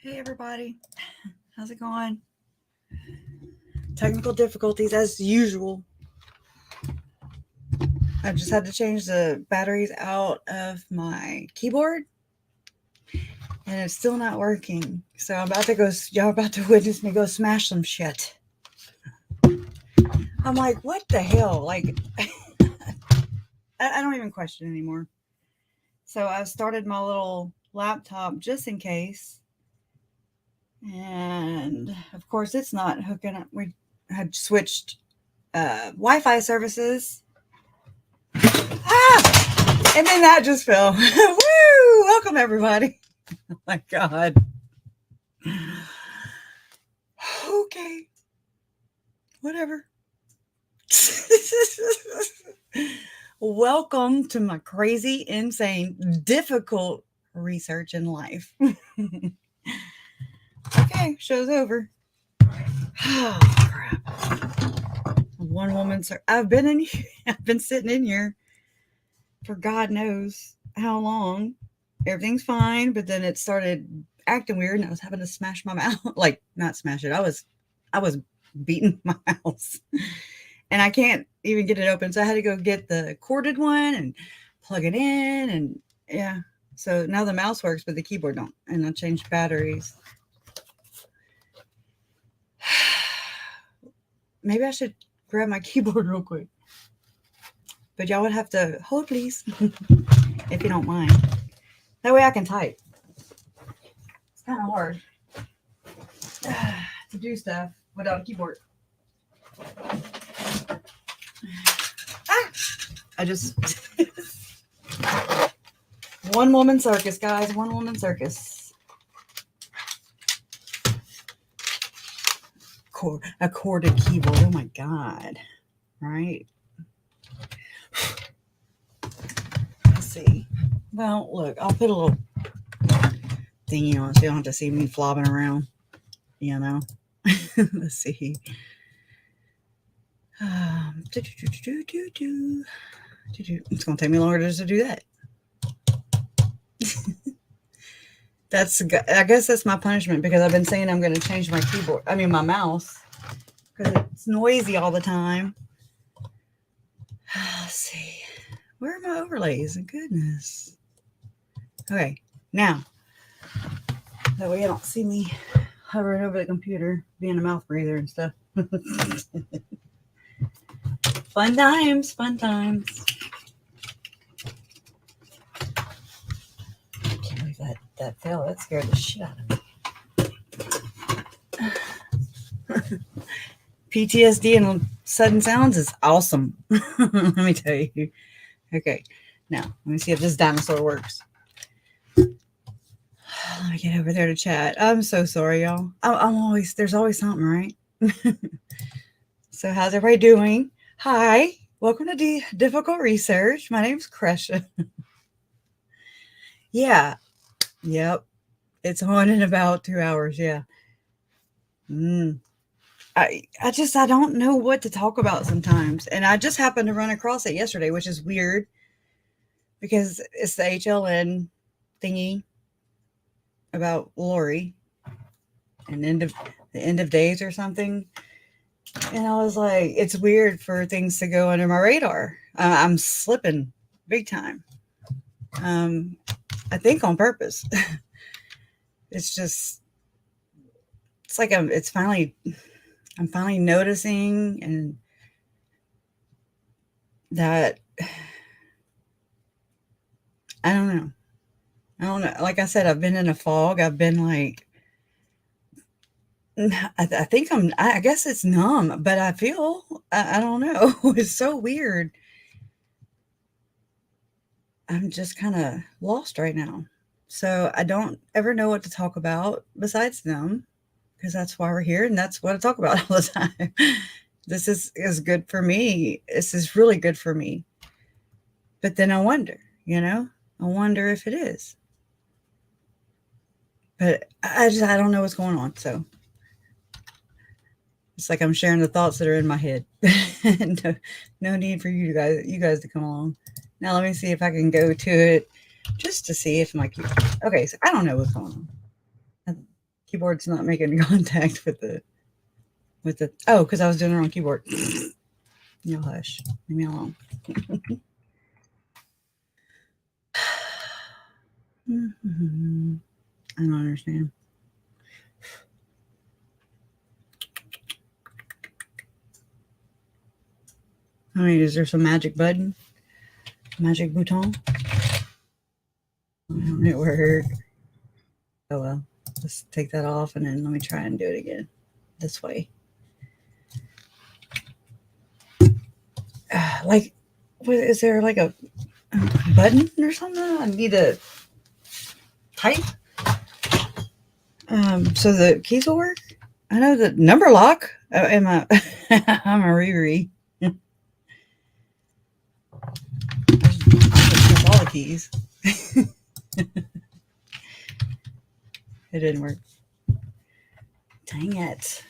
Hey everybody, how's it going? Technical difficulties as usual. I just had to change the batteries out of my keyboard and it's still not working. So I'm about to go, y'all about to witness me go smash some shit. I'm like, what the hell? Like, I don't even question anymore. So I've started my little laptop just in case. And of course, it's not hooking up. We had switched Wi-Fi services. Ah! And then that just fell. Woo! Welcome, everybody. Oh, my God. Okay. Whatever. Welcome to my crazy, insane, difficult research in life. Okay, show's over. Oh, crap. One woman, sir. I've been sitting in here for God knows how long. Everything's fine, but then it started acting weird and I was having to smash my mouse. Like, not smash it. I was beating my mouse. And I can't even get it open. So I had to go get the corded one and plug it in. And yeah. So now the mouse works, but the keyboard don't. And I changed batteries. Maybe I should grab my keyboard real quick. But y'all would have to hold, please, if you don't mind. That way I can type. It's kind of hard to do stuff without a keyboard. I just... One woman circus, guys. One woman circus. A corded keyboard. Oh my God. Right. Let's see. Well, look, I'll put a little thingy on so you don't have to see me flopping around. You know. Let's see. It's going to take me longer just to do that. I guess that's my punishment because I've been saying I'm going to change my keyboard. I mean, my mouse because it's noisy all the time. Let's see. Where are my overlays? Goodness. Okay. Now, that way you don't see me hovering over the computer, being a mouth breather and stuff. Fun times. Fun times. That fell. That scared the shit out of me. PTSD and sudden sounds is awesome. Let me tell you. Okay, now let me see if this dinosaur works. Let me get over there to chat. I'm so sorry, y'all. There's always something, right? So how's everybody doing? Hi, welcome to Difficult Research. My name's Crescia. Yeah. Yep. It's on in about 2 hours. Yeah. I don't know what to talk about sometimes. And I just happened to run across it yesterday, which is weird because it's the HLN thingy about Lori and the end of days or something. And I was like, it's weird for things to go under my radar. I'm slipping big time. I think on purpose. It's just, it's like I'm finally noticing and that, I don't know. Like I said, I've been in a fog. I've been like, I think I guess it's numb, but I feel, I don't know. It's so weird. I'm just kind of lost right now. So I don't ever know what to talk about besides them, because that's why we're here and that's what I talk about all the time. This is good for me. This is really good for me. But then I wonder if it is. But I don't know what's going on. So it's like I'm sharing the thoughts that are in my head. No need for you guys to come along. Now let me see if I can go to it just to see if my keyboard. Okay, so I don't know what's going on. Keyboard's not making contact with the oh, because I was doing it on keyboard. No, hush. Leave me alone. I don't understand. I mean, is there some magic button? Magic bouton? It worked. Oh well. Let's take that off and then let me try and do it again. This way. Like, is there like a button or something? I need to type so the keys will work. I know the number lock. I'm a Riri. I'll just all the keys. It didn't work. Dang it.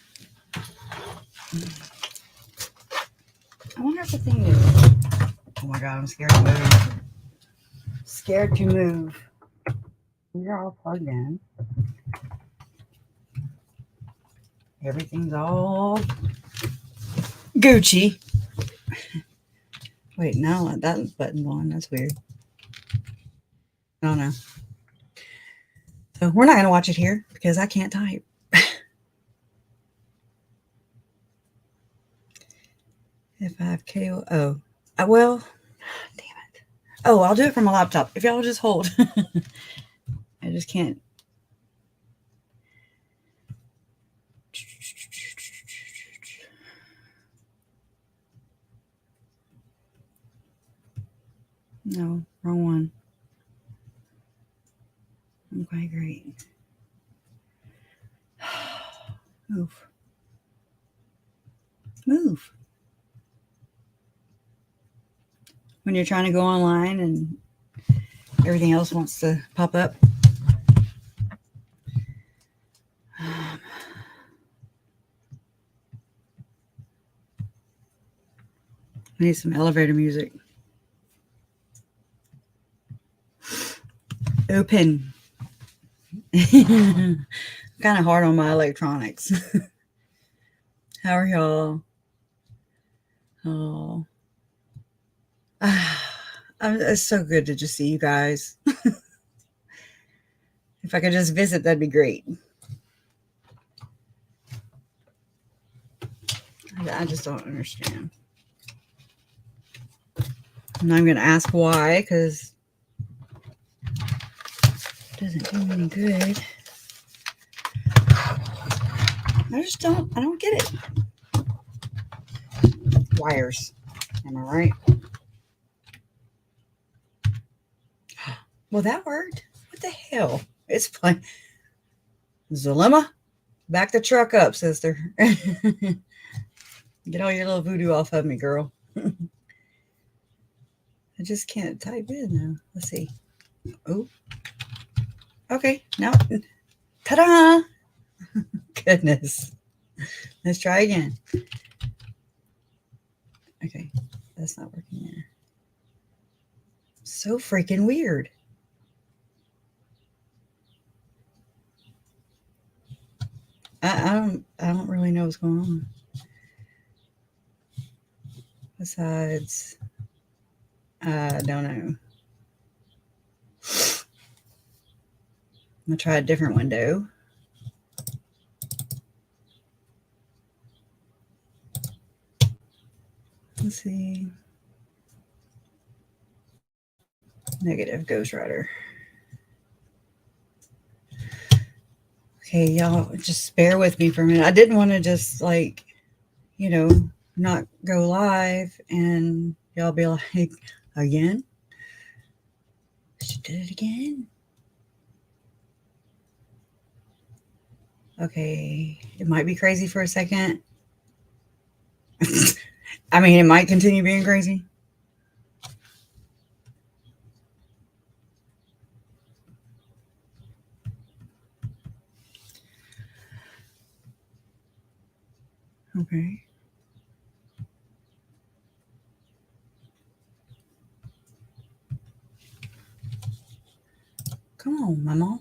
I wonder if the thing is. Oh my god, I'm scared to move. Scared to move. You're all plugged in. Everything's all Gucci. Wait, no, that button's on. That's weird. I don't know. So we're not going to watch it here because I can't type. If I have KO, well, damn it. Oh, I'll do it from a laptop. If y'all just hold. I just can't. No, wrong one. Okay, great. Move. Move. When you're trying to go online and everything else wants to pop up. I need some elevator music. Open. Kind of hard on my electronics. How are y'all? Oh. It's so good to just see you guys. If I could just visit, that'd be great. I just don't understand. And I'm going to ask why, because it doesn't do me any good. I don't get it. Wires. Am I right? Well, that worked. What the hell? It's fine. Zalema, back the truck up, sister. Get all your little voodoo off of me, girl. I just can't type in now. Let's see. Oh. Okay. Now. Ta-da! Goodness. Let's try again. Okay. That's not working there. So freaking weird. I don't really know what's going on. Besides, I don't know. I'm gonna try a different window. Let's see. Negative Ghost Rider. Okay, y'all, just bear with me for a minute. I didn't want to just not go live and y'all be like, again? She did it again. Okay, it might be crazy for a second. I mean, it might continue being crazy. Okay. Come on, Mama.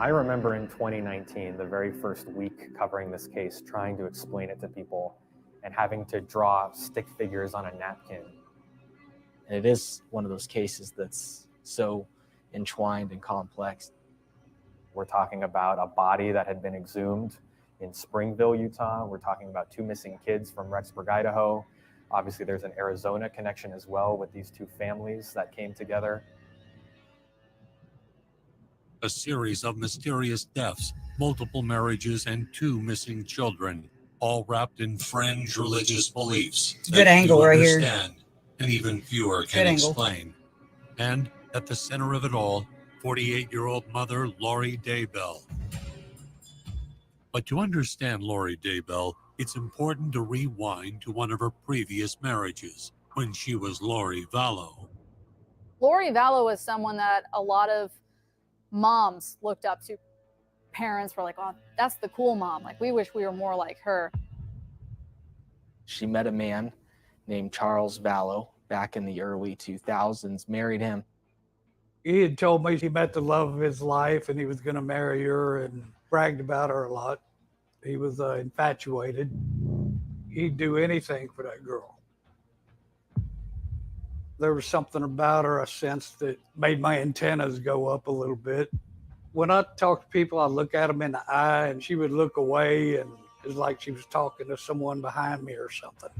I remember in 2019, the very first week covering this case, trying to explain it to people and having to draw stick figures on a napkin. And it is one of those cases that's so entwined and complex. We're talking about a body that had been exhumed in Springville, Utah. We're talking about 2 missing kids from Rexburg, Idaho. Obviously, there's an Arizona connection as well with these 2 families that came together. A series of mysterious deaths, multiple marriages, and 2 missing children, all wrapped in fringe religious beliefs Good angle few right here. understand, and even fewer can Good angle. explain. And at the center of it all, 48-year-old mother Lori Daybell. But to understand Lori Daybell, it's important to rewind to one of her previous marriages, when she was Lori Vallow. Lori Vallow was someone that a lot of moms looked up to. Parents were like, oh, that's the cool mom. Like, we wish we were more like her. She met a man named Charles Vallow back in the early 2000s, married him. He had told me he met the love of his life and he was going to marry her and bragged about her a lot. He was infatuated. He'd do anything for that girl. There was something about her, a sense that made my antennas go up a little bit. When I talk to people, I look at them in the eye and she would look away and it was like she was talking to someone behind me or something.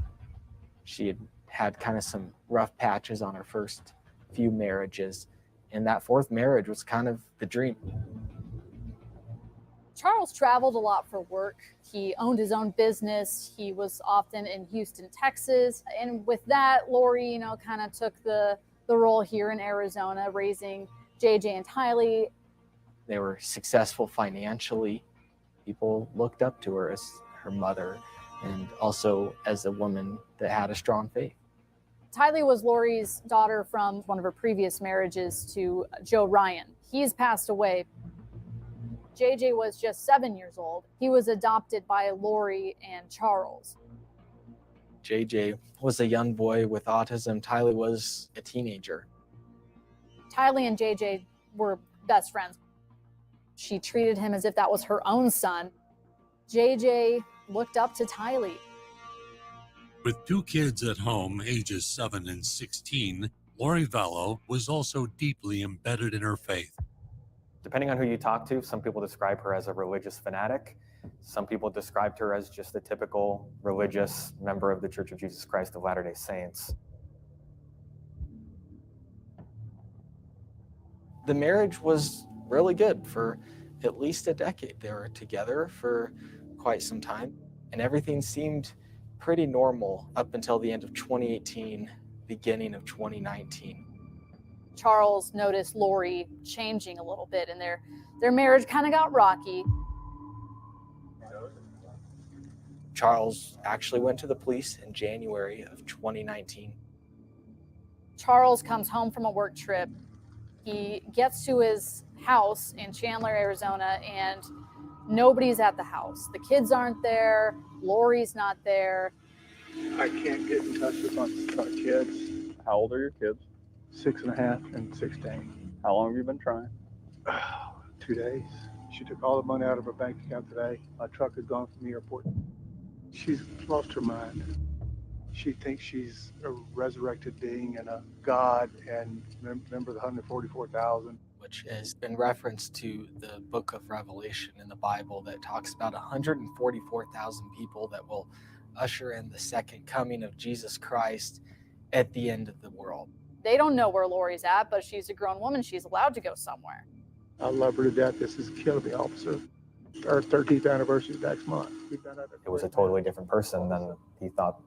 She had had kind of some rough patches on her first few marriages, and that 4th marriage was kind of the dream. Charles traveled a lot for work. He owned his own business. He was often in Houston, Texas. And with that, Lori, kind of took the role here in Arizona, raising JJ and Tylee. They were successful financially. People looked up to her as her mother and also as a woman that had a strong faith. Tylee was Lori's daughter from one of her previous marriages to Joe Ryan. He's passed away. JJ was just 7 years old. He was adopted by Lori and Charles. JJ was a young boy with autism. Tylee was a teenager. Tylee and JJ were best friends. She treated him as if that was her own son. JJ looked up to Tylee. With 2 kids at home, ages 7 and 16, Lori Vallow was also deeply embedded in her faith. Depending on who you talk to, some people describe her as a religious fanatic. Some people described her as just a typical religious member of the Church of Jesus Christ of Latter-day Saints. The marriage was really good for at least a decade. They were together for quite some time, and everything seemed pretty normal up until the end of 2018, beginning of 2019. Charles noticed Lori changing a little bit, and their marriage kind of got rocky. Charles actually went to the police in January of 2019. Charles comes home from a work trip. He gets to his house in Chandler, Arizona, and nobody's at the house. The kids aren't there. Lori's not there. I can't get in touch with my kids. How old are your kids? 6.5 and 16. How long have you been trying? 2 days. She took all the money out of her bank account today. My truck is gone from the airport. She's lost her mind. She thinks she's a resurrected being and a god and remember the 144,000. Which has been referenced to the book of Revelation in the Bible that talks about 144,000 people that will usher in the second coming of Jesus Christ at the end of the world. They don't know where Lori's at, but she's a grown woman. She's allowed to go somewhere. I love her to death. This is killing me, officer. Our 13th anniversary is next month. It was a totally different person than he thought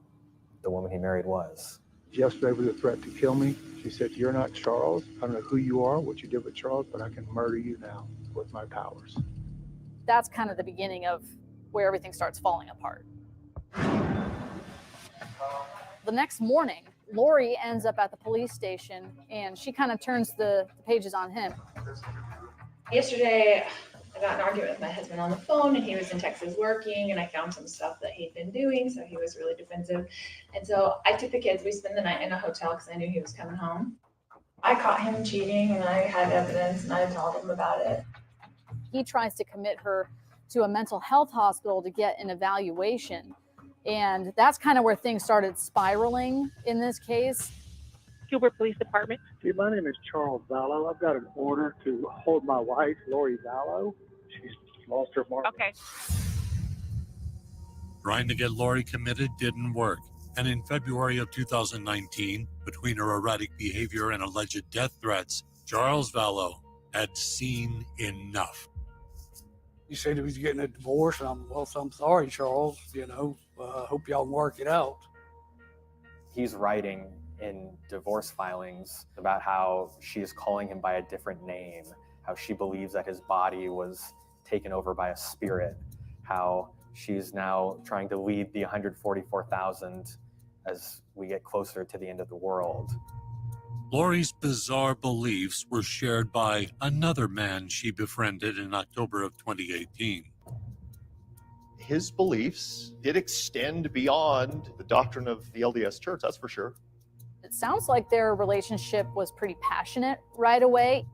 the woman he married was. Yesterday was a threat to kill me. She said, "You're not Charles. I don't know who you are, what you did with Charles, but I can murder you now with my powers." That's kind of the beginning of where everything starts falling apart. The next morning, Lori ends up at the police station, and she kind of turns the pages on him. Yesterday, I got in an argument with my husband on the phone, and he was in Texas working, and I found some stuff that he'd been doing, so he was really defensive. And so I took the kids. We spent the night in a hotel because I knew he was coming home. I caught him cheating, and I had evidence, and I told him about it. he tries to commit her to a mental health hospital to get an evaluation. And that's kind of where things started spiraling in this case. Gilbert Police Department. See, my name is Charles Vallow. I've got an order to hold my wife, Lori Vallow. She's lost her mark. Okay. Trying to get Lori committed didn't work. And in February of 2019, between her erratic behavior and alleged death threats, Charles Vallow had seen enough. He said he was getting a divorce, and I'm sorry, Charles. Hope y'all work it out. He's writing in divorce filings about how she's calling him by a different name, how she believes that his body was taken over by a spirit, how she's now trying to lead the 144,000 as we get closer to the end of the world. Lori's bizarre beliefs were shared by another man she befriended in October of 2018. His beliefs did extend beyond the doctrine of the LDS Church, that's for sure. It sounds like their relationship was pretty passionate right away.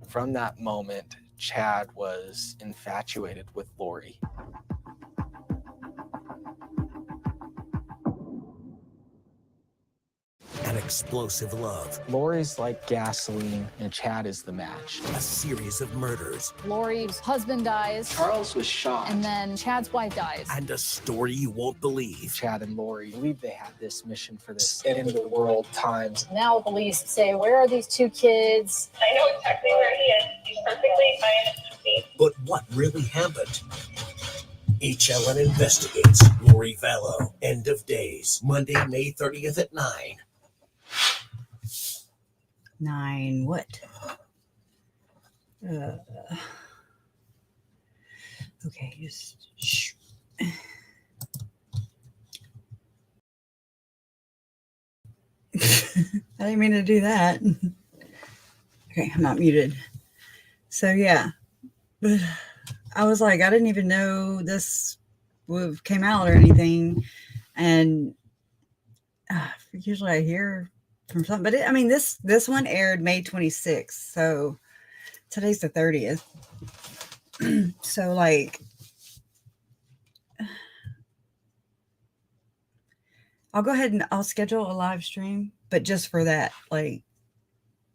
From that moment, Chad was infatuated with Lori. An explosive love. Lori's like gasoline, and Chad is the match. A series of murders. Lori's husband dies. Charles was shot. And then Chad's wife dies. And a story you won't believe. Chad and Lori believed they had this mission for this end of the world times. Now police say, where are these two kids? I know exactly where he is. He's perfectly fine. But what really happened? HLN investigates. Lori Vallow. End of Days. Monday, May 30th at 9. 9 what? Okay, just shh. I didn't mean to do that. Okay, I'm not muted. So yeah, I was like, I didn't even know this came out or anything, and usually I hear from something, but this one aired May 26th, so today's the 30th. So like, I'll go ahead and I'll schedule a live stream, but just for that, like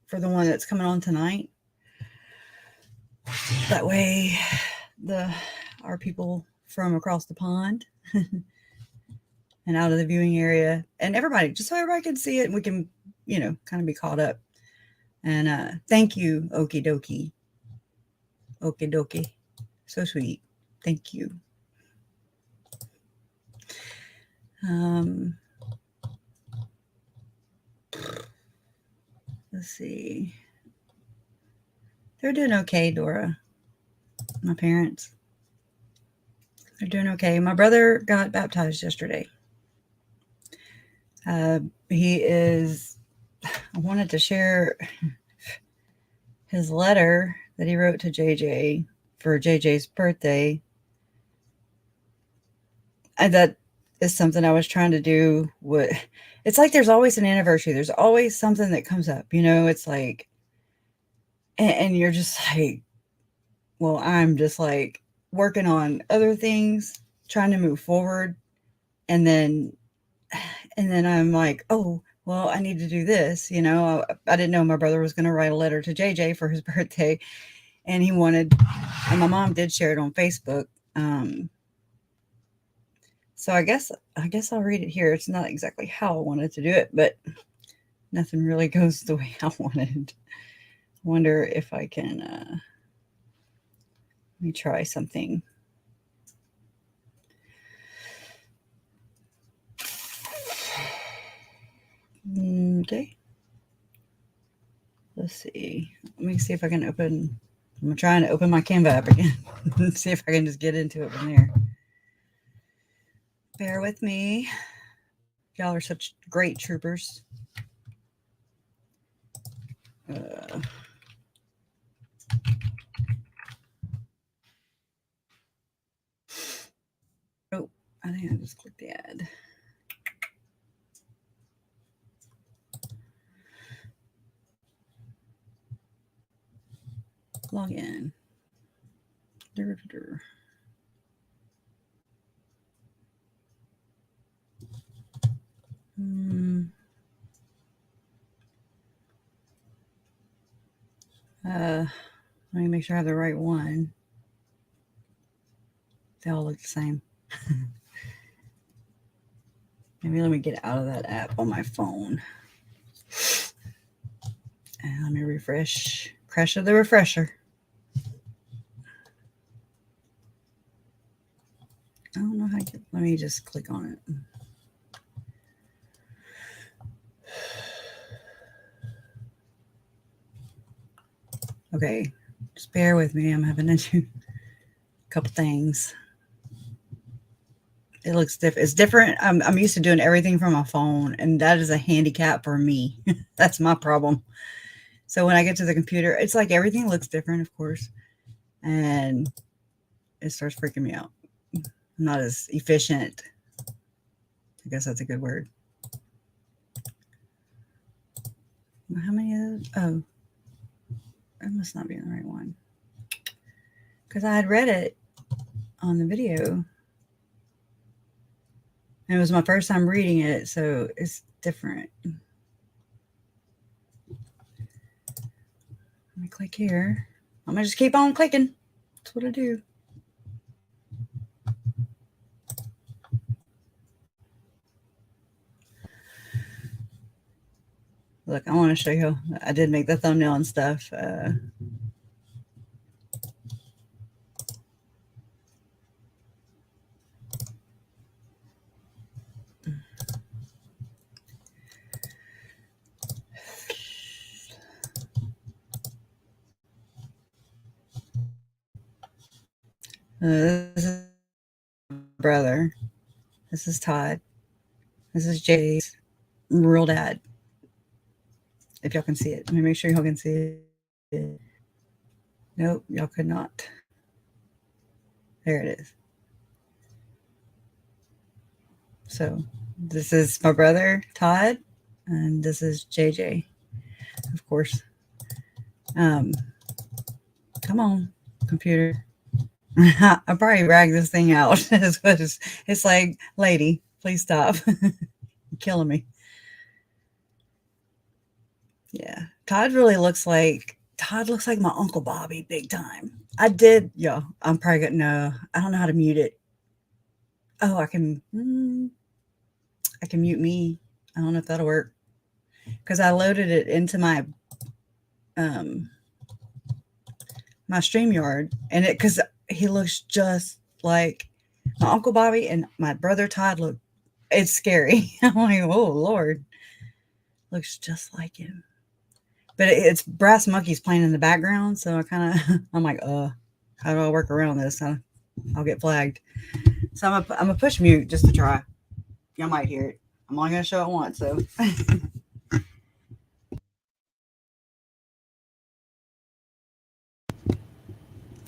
for the one that's coming on tonight. That way our people from across the pond and out of the viewing area and everybody, just so everybody can see it and we can, kind of be caught up. And thank you, Okie dokie. Okie dokie. So sweet. Thank you. Let's see. They're doing okay, Dora. My parents. They're doing okay. My brother got baptized yesterday. I wanted to share his letter that he wrote to JJ for JJ's birthday. That is something I was trying to do. It's like there's always an anniversary. There's always something that comes up. It's like, and you're just like, well, I'm just like working on other things, trying to move forward. And then I'm like, oh, well, I need to do this. I didn't know my brother was going to write a letter to JJ for his birthday. And and my mom did share it on Facebook. So I guess I'll read it here. It's not exactly how I wanted to do it, but nothing really goes the way I wanted. I wonder if I can, let me try something. Okay. Let's see. Let me see if I can I'm trying to open my Canva app again. Let's see if I can just get into it from there. Bear with me. Y'all are such great troopers. Oh, I think I just clicked the ad. Log in. Let me make sure I have the right one. They all look the same. Maybe let me get out of that app on my phone. And let me refresh. Crash of the refresher. I don't know how to get, let me just click on it. Okay, just bear with me. I'm having to do a couple things. It looks different. It's different. I'm used to doing everything from my phone, and that is a handicap for me. That's my problem. So when I get to the computer, it's like everything looks different, of course, and it starts freaking me out. I'm not as efficient. I guess that's a good word. How many of those? Oh, that must not be the right one. Because I had read it on the video. And it was my first time reading it, so it's different. Let me click here. I'm going to just keep on clicking. That's what I do. Look, I want to show you. I did make the thumbnail and stuff. This is my brother. This is Todd. This is Jay's real dad. If y'all can see it. Let me make sure y'all can see it. Nope, y'all could not. There it is. So this is my brother, Todd, and this is JJ, of course. Come on, computer. I probably ragged this thing out. It's like, lady, please stop. You're killing me. Yeah. Todd looks like my Uncle Bobby big time. I'm probably gonna, no, I don't know how to mute it. Oh, I can mute me. I don't know if that'll work. Because I loaded it into my my StreamYard, and because he looks just like my Uncle Bobby and my brother Todd look. It's scary. I'm like, oh Lord, looks just like him. But it's Brass Monkeys playing in the background, so I'm like, how do I work around this? I'll get flagged. So I'm gonna push mute just to try. Y'all might hear it. I'm only gonna show it once, so.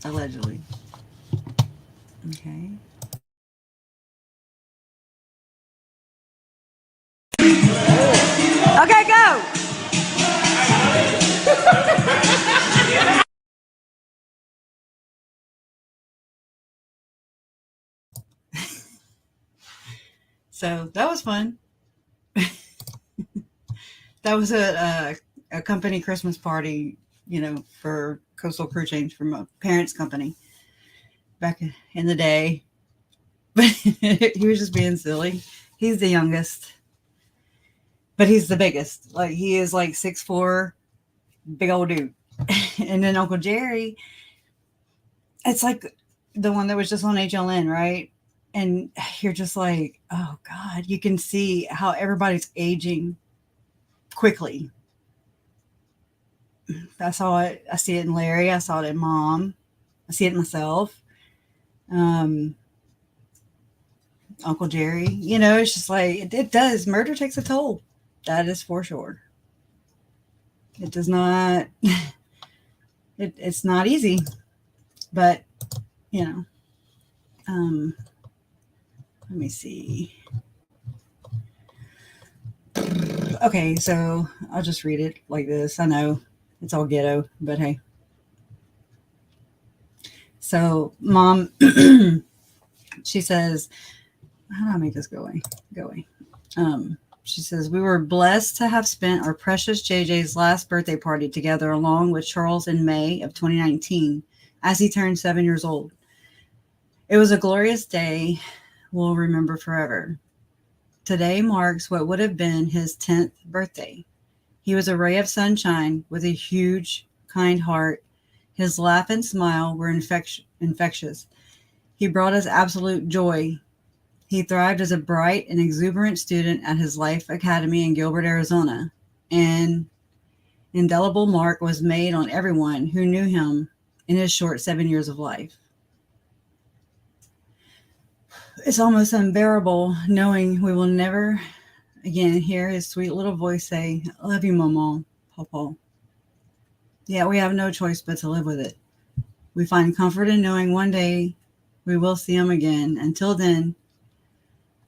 Allegedly. Okay. Okay, go. So that was fun. That was a company Christmas party, for Coastal Crew Change from a parents' company back in the day. But he was just being silly. He's the youngest, but he's the biggest. Like, he is like 6'4", big old dude. And then Uncle Gerry, it's like the one that was just on HLN, right? And you're just like, oh God, you can see how everybody's aging quickly. I saw it. I see it in Larry. I saw it in Mom. I see it in myself. Uncle Gerry, it's just like, it does. Murder takes a toll. That is for sure. It does not, it's not easy, but, let me see. Okay, so I'll just read it like this. I know it's all ghetto, but hey. So Mom, she says, how do I make this go away? Go away. She says, we were blessed to have spent our precious JJ's last birthday party together along with Charles in May of 2019 as he turned 7 years old. It was a glorious day we'll remember forever. Today marks what would have been his 10th birthday. He was a ray of sunshine with a huge, kind heart. His laugh and smile were infectious. He brought us absolute joy. He thrived as a bright and exuberant student at his Life Academy in Gilbert, Arizona. An indelible mark was made on everyone who knew him in his short 7 years of life. It's almost unbearable knowing we will never again hear his sweet little voice say, I love you, Mama, Papa. Yet we have no choice but to live with it. We find comfort in knowing one day we will see him again. Until then,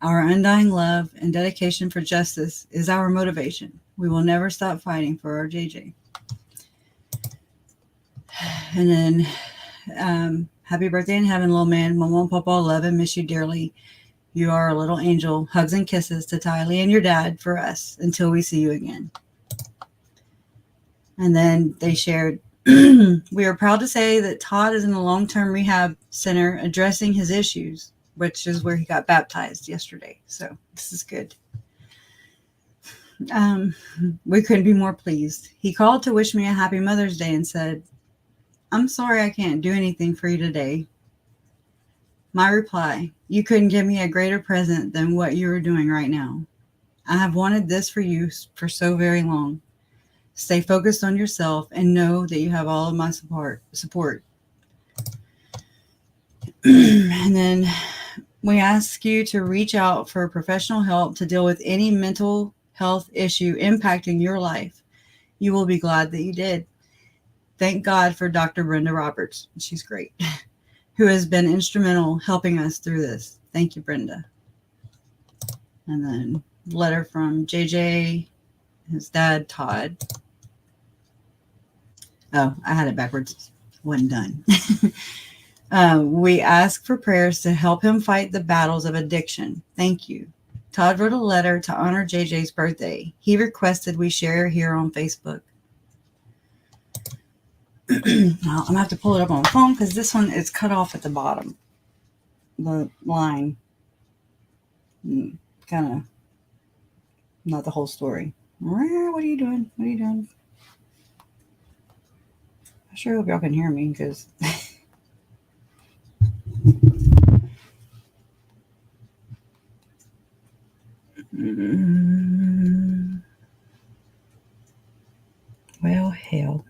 our undying love and dedication for justice is our motivation. We will never stop fighting for our JJ. And then, happy birthday in heaven, little man. Mama and Papa love and miss you dearly. You are a little angel. Hugs and kisses to Tylee and your dad for us until we see you again. And then they shared, we are proud to say that Todd is in a long-term rehab center addressing his issues, which is where he got baptized yesterday. So this is good. We couldn't be more pleased. He called to wish me a happy Mother's Day and said, I'm sorry I can't do anything for you today. My reply, you couldn't give me a greater present than what you are doing right now. I have wanted this for you for so very long. Stay focused on yourself and know that you have all of my support. And then we ask you to reach out for professional help to deal with any mental health issue impacting your life. You will be glad that you did. Thank God for Dr. Brenda Roberts. She's great. Who has been instrumental helping us through this. Thank you, Brenda. And then letter from JJ, his dad, Todd. Oh, I had it backwards. Wasn't done. We ask for prayers to help him fight the battles of addiction. Thank you. Todd wrote a letter to honor JJ's birthday. He requested we share here on Facebook. Now, I'm going to have to pull it up on the phone because this one is cut off at the bottom. The line. Kind of not the whole story. What are you doing? What are you doing? I sure hope y'all can hear me because well, hell.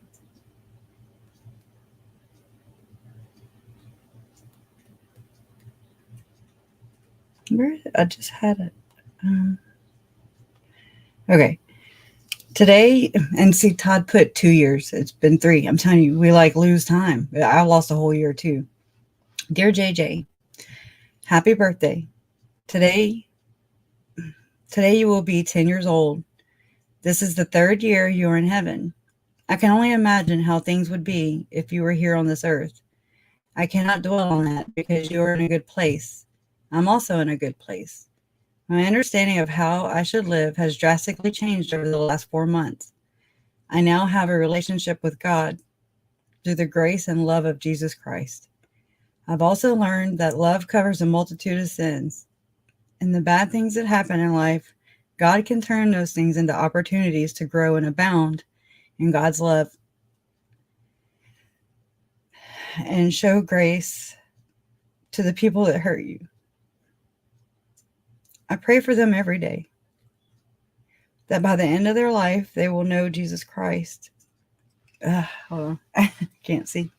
Where I just had it. Okay. Today, and see, Todd put 2 years. It's been 3. I'm telling you, we lose time. I lost a whole year too. Dear JJ, happy birthday. Today you will be 10 years old. This is the 3rd year you are in heaven. I can only imagine how things would be if you were here on this earth. I cannot dwell on that because you are in a good place. I'm also in a good place. My understanding of how I should live has drastically changed over the last 4 months. I now have a relationship with God through the grace and love of Jesus Christ. I've also learned that love covers a multitude of sins. And the bad things that happen in life, God can turn those things into opportunities to grow and abound in God's love and show grace to the people that hurt you. I pray for them every day, that by the end of their life, they will know Jesus Christ. Hold on. I can't see.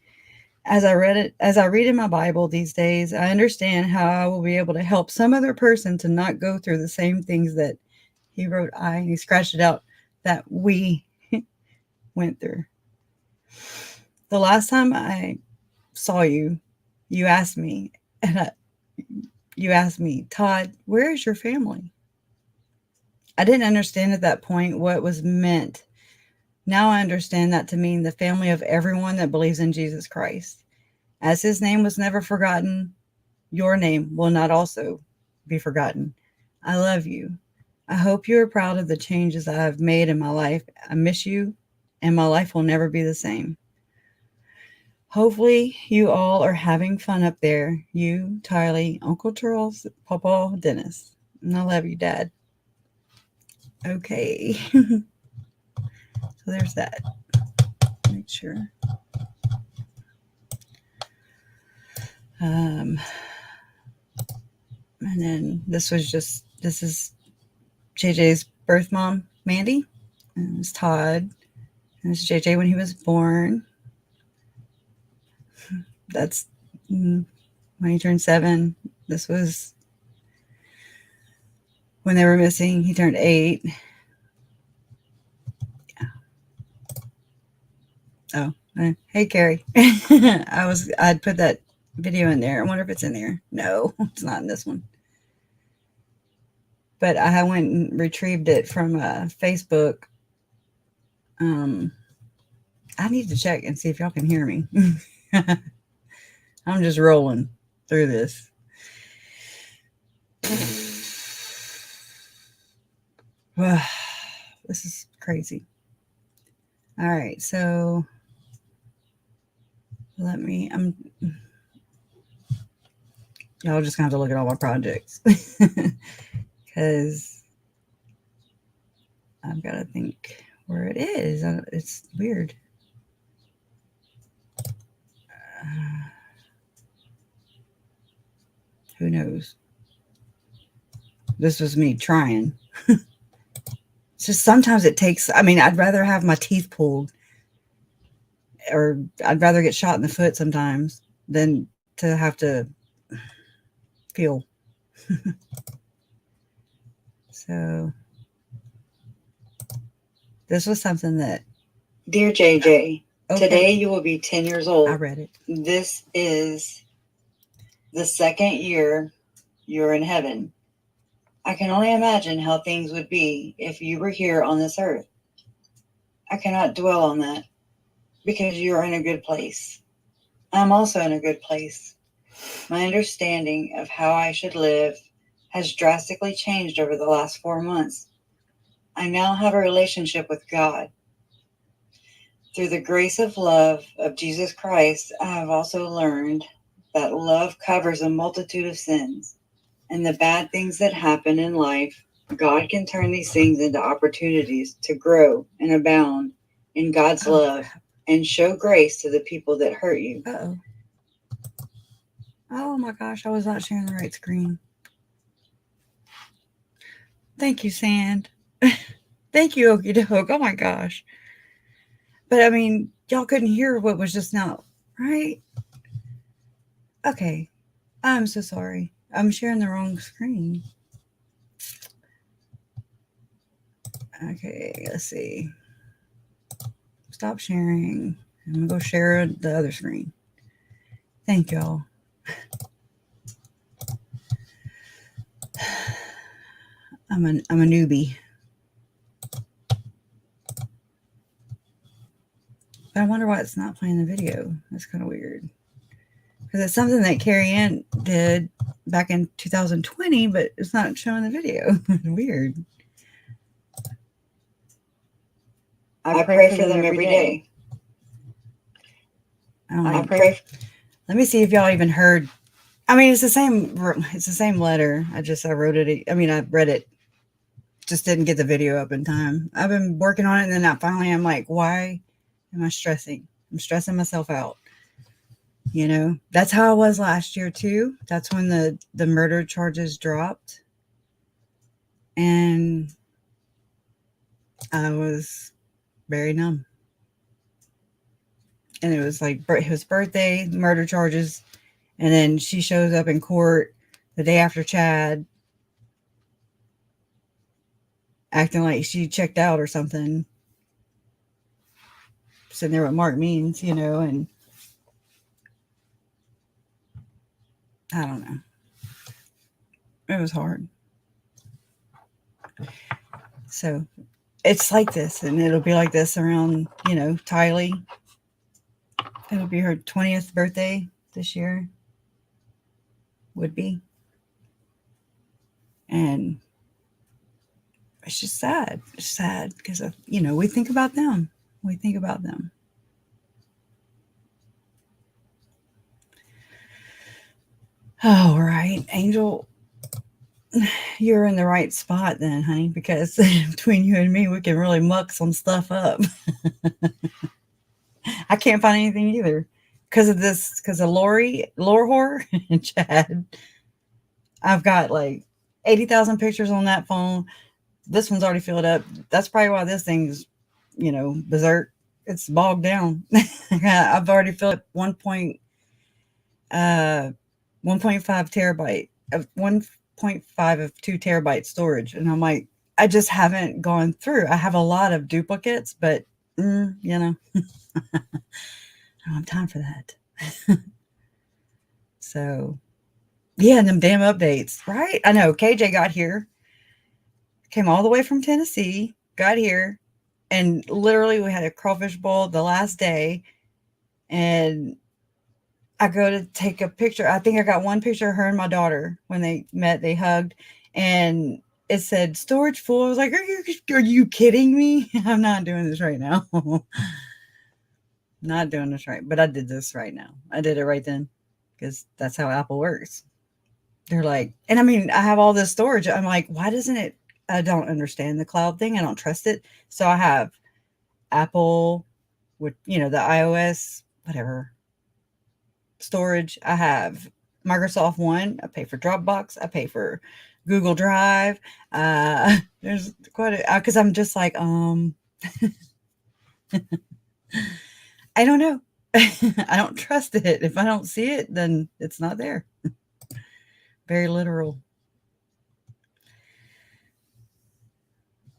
As I read in my Bible these days, I understand how I will be able to help some other person to not go through the same things that he wrote, and he scratched it out, that we went through. The last time I saw you, you asked me, Todd, where is your family? I didn't understand at that point what was meant. Now I understand that to mean the family of everyone that believes in Jesus Christ. As his name was never forgotten, your name will not also be forgotten. I love you. I hope you are proud of the changes I have made in my life. I miss you, and my life will never be the same. Hopefully, you all are having fun up there. You, Tylee, Uncle Charles, Papa, Dennis. And I love you, Dad. Okay. So there's that. Make sure. And then this is JJ's birth mom, Mandy. And it's Todd. And it's JJ when he was born. That's when he turned 7. This was when they were missing. He turned 8. Yeah. Oh, hey, Gerry. I'd put that video in there. I wonder if it's in there. No, it's not in this one. But I went and retrieved it from Facebook. I need to check and see if y'all can hear me. I'm just rolling through this. This is crazy. All right, so y'all just gonna have to look at all my projects because I've got to think where it is. It's weird. Who knows? This was me trying. It's just sometimes it takes, I'd rather have my teeth pulled, or I'd rather get shot in the foot sometimes than to have to feel. So this was something that, Dear JJ, okay. Today you will be 10 years old. I read it. This is the second year you're in heaven. I can only imagine how things would be if you were here on this earth. I cannot dwell on that because you are in a good place. I'm also in a good place. My understanding of how I should live has drastically changed over the last 4 months. I now have a relationship with God. Through the grace of love of Jesus Christ, I have also learned that love covers a multitude of sins. And the bad things that happen in life, God can turn these things into opportunities to grow and abound in God's love and show grace to the people that hurt you. Uh-oh. Oh my gosh, I was not sharing the right screen. Thank you, Sand. Thank you, Okie Doke. Oh my gosh. But y'all couldn't hear what was just now, right? Okay. I'm so sorry. I'm sharing the wrong screen. Okay, let's see. Stop sharing. I'm gonna go share the other screen. Thank y'all. I'm a newbie. But I wonder why it's not playing the video. That's kind of weird. Because it's something that Carrie Ann did back in 2020, but it's not showing the video. Weird. I pray for them every day. I pray. Let me see if y'all even heard. It's the same letter. I wrote it. I read it. Just didn't get the video up in time. I've been working on it, and then finally I'm like, why am I stressing? I'm stressing myself out. That's how I was last year too. That's when the murder charges dropped. And I was very numb. And it was like his birthday, murder charges. And then she shows up in court the day after Chad, acting like she checked out or something. Sitting there with Mark Means, and I don't know. It was hard. So it's like this, and it'll be like this around, Tylee. It'll be her 20th birthday this year would be. And it's just sad. It's sad because, you know, we think about them. We think about them. All right, Angel, you're in the right spot then, honey, because between you and me, we can really muck some stuff up. I can't find anything either because of lore horror and Chad. I've got like 80,000 pictures on that phone. This one's already filled up. That's probably why this thing's, you know, berserk. It's bogged down. I've already filled up 1.5 terabyte of 1.5 of 2 terabyte storage. And I'm like, I just haven't gone through. I have a lot of duplicates, but you know, I don't have time for that. So yeah, and them damn updates, right? I know KJ got here, came all the way from Tennessee, got here, and literally we had a crawfish boil the last day, and I go to take a picture. I think I got one picture of her and my daughter when they met. They hugged, and it said storage full. I was like, are you kidding me? I'm not doing this right now. Not doing this right, but I did this right now. I did it right then because that's how Apple works. They're like, and I mean, I have all this storage. I'm like, why doesn't it? I don't understand the cloud thing. I don't trust it. So I have Apple with, you know, the iOS, whatever storage. I have Microsoft One. I pay for Dropbox. I pay for Google Drive. There's quite a, because I'm just like, I don't know. I don't trust it. If I don't see it, then it's not there. Very literal.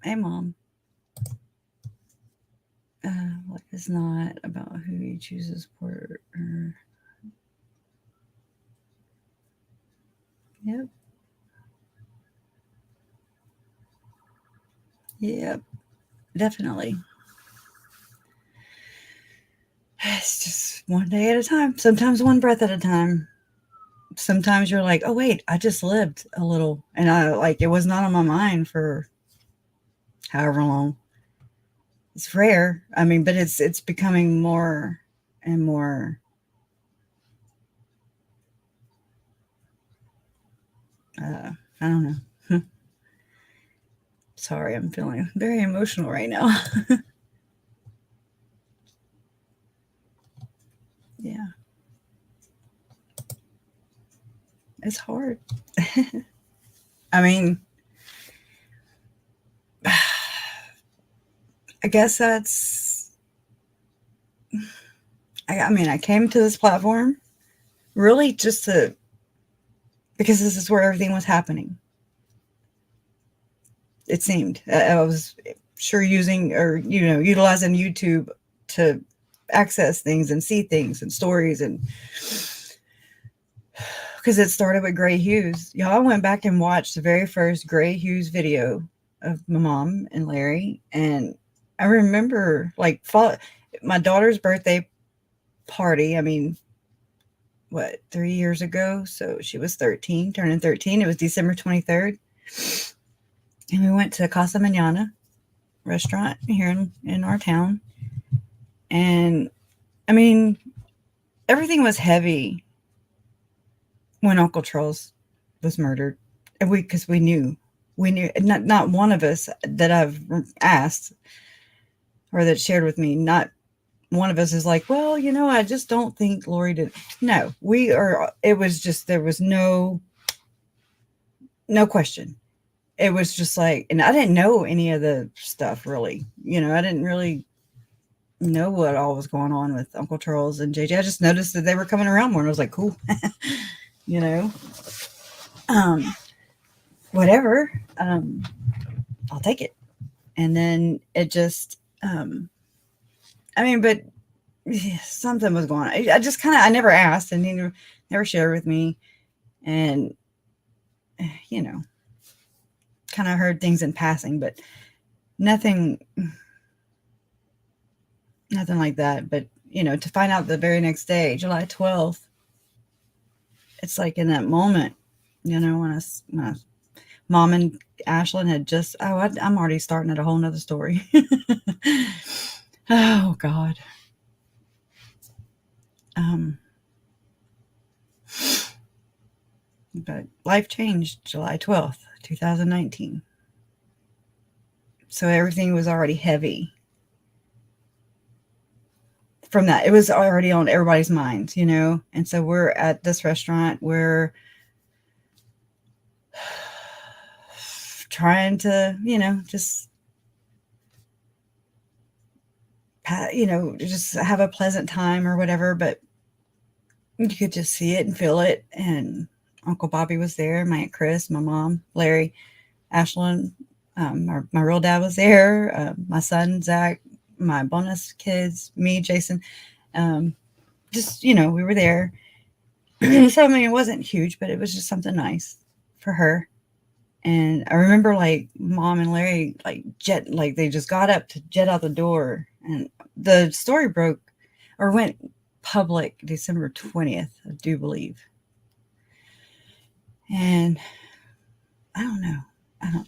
Hey, Mom. What is not about who he chooses for? Yep. Yep. Definitely. It's just one day at a time. Sometimes one breath at a time. Sometimes you're like, oh, wait, I just lived a little. And it was not on my mind for however long. It's rare. I mean, but it's becoming more and more. I don't know. Sorry, I'm feeling very emotional right now. Yeah. It's hard. I mean, I guess that's, I mean, I came to this platform really just because this is where everything was happening. It seemed. I was sure using or, you know, utilizing YouTube to access things and see things and stories, and because it started with Gray Hughes. Y'all, went back and watched the very first Gray Hughes video of my mom and Larry, and I remember like my daughter's birthday party. I mean, what, 3 years ago? So she was 13, turning 13. It was December 23rd. And we went to Casa Mañana restaurant here in our town. And I mean, everything was heavy when Uncle Charles was murdered. And because we knew, not one of us that I've asked or that shared with me, not one of us is like, well, you know, I just don't think Lori did. No, it was just, there was no question. It was just like, and I didn't know any of the stuff really, you know, I didn't really know what all was going on with Uncle Charles and JJ. I just noticed that they were coming around more, and I was like, cool, you know, whatever, I'll take it. And then it just, I mean, but yeah, something was going on. I just I never asked, and he never shared with me. And, you know, kind of heard things in passing, but nothing like that. But, you know, to find out the very next day, July 12th, it's like in that moment, you know, when Mom and Ashlyn had just, I'm already starting at a whole nother story. Oh God. But life changed July 12th, 2019. So everything was already heavy. From that, it was already on everybody's minds, you know? And so we're at this restaurant, we're trying to, you know, just have a pleasant time or whatever, but you could just see it and feel it. And Uncle Bobby was there, my Aunt Chris, my mom, Larry, Ashlyn, my real dad was there, my son, Zach, my bonus kids, me, Jason, just, you know, we were there. So, I mean, it wasn't huge, but it was just something nice for her. And I remember like Mom and Larry, they just got up to jet out the door, and the story went public December 20th, I do believe. And I don't know.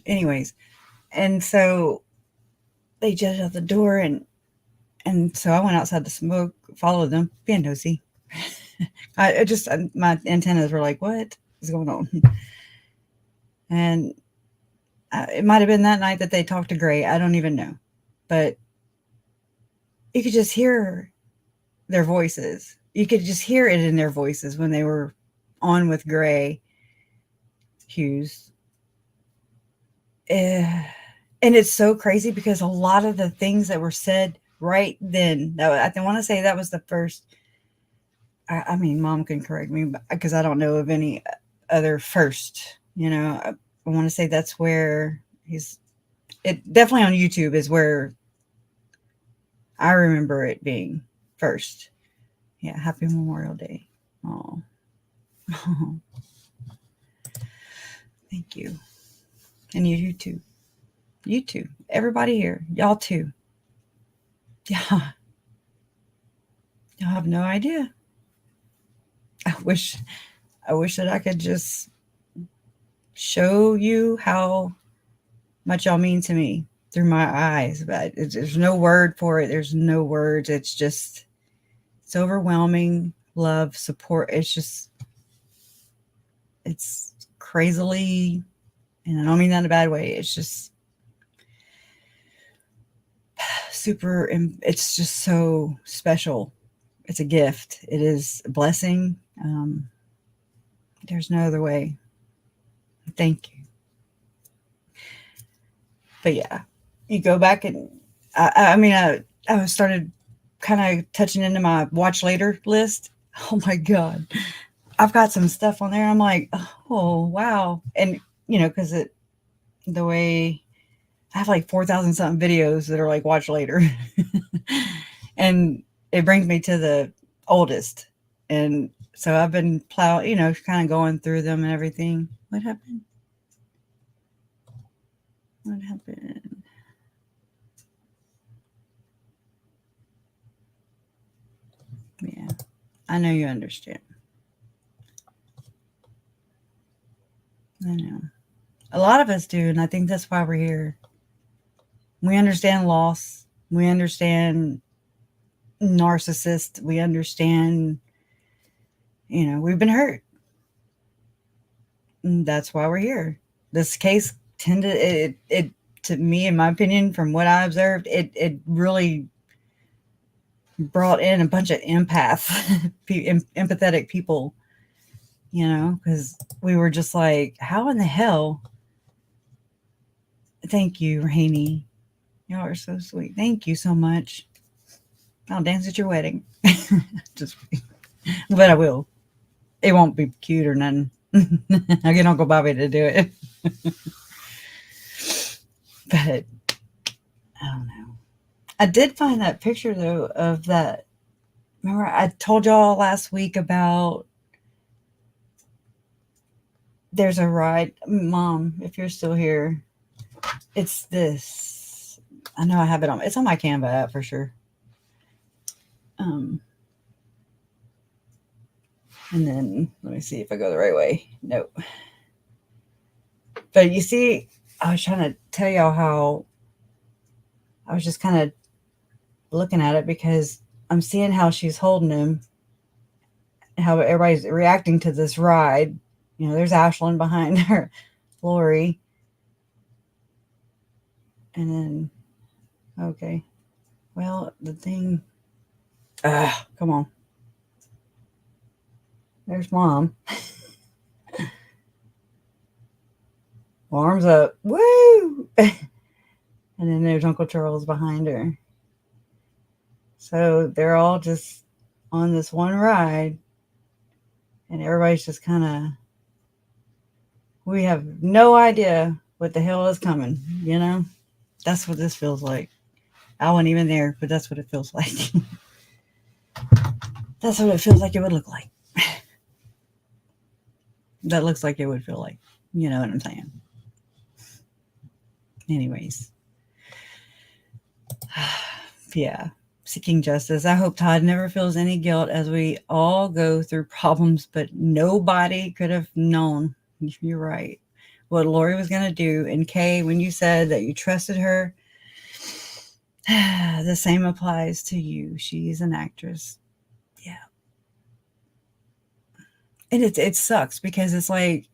Anyways. And so they jetted out the door, and so I went outside to smoke, followed them, being nosy. My antennas were like, what is going on? And it might have been that night that they talked to Gray. I don't even know. But you could just hear their voices. You could just hear it in their voices when they were on with Gray Hughes. And it's so crazy because a lot of the things that were said right then, I want to say that was the first. I mean, Mom can correct me because I don't know of any other first. You know, I want to say that's where it definitely on YouTube is where I remember it being first. Yeah, Happy Memorial Day. Oh. Thank you. And you too. You too. Everybody here. Y'all too. Yeah. Y'all have no idea. I wish that I could just show you how much y'all mean to me through my eyes, but there's no word for it. There's no words. It's overwhelming love, support. It's crazily, and I don't mean that in a bad way. It's just super, and it's just so special. It's a gift. It is a blessing. There's no other way. Thank you. But yeah, you go back and I started kind of touching into my watch later list. Oh my God. I've got some stuff on there. I'm like, oh, wow. And, you know, because the way I have like 4,000 something videos that are like watch later. And it brings me to the oldest. And so I've been kind of going through them and everything. What happened? What happened? Yeah, I know you understand. I know. A lot of us do, and I think that's why we're here. We understand loss. We understand narcissist. We understand, we've been hurt. And that's why we're here. This case tended, it to me, in my opinion, from what I observed, it really brought in a bunch of empathetic people, because we were just like, how in the hell? Thank you, Rainey. Y'all are so sweet. Thank you so much. I'll dance at your wedding. But I will. It won't be cute or nothing. I'll get Uncle Bobby to do it. But I don't know. I did find that picture though of that. Remember, I told y'all last week about there's a ride. Mom, if you're still here, it's this. I know I have it on. It's on my Canva app for sure. And then let me see if I go the right way. Nope. But you see, I was trying to tell y'all how I was just kind of looking at it because I'm seeing how she's holding him, how everybody's reacting to this ride. You know, there's Ashlyn behind her, Lori. And then, okay. Well, the thing, come on. There's Mom. Arms up. Woo! And then there's Uncle Charles behind her. So they're all just on this one ride. And everybody's just kind of, we have no idea what the hell is coming, you know? That's what this feels like. I wasn't even there, but that's what it feels like. That's what it feels like it would look like. That looks like it would feel like. You know what I'm saying? Anyways. Yeah. Seeking justice. I hope Todd never feels any guilt as we all go through problems, but nobody could have known. You're right. What Lori was going to do. And Kay, when you said that you trusted her, the same applies to you. She's an actress. Yeah. And it sucks because it's like,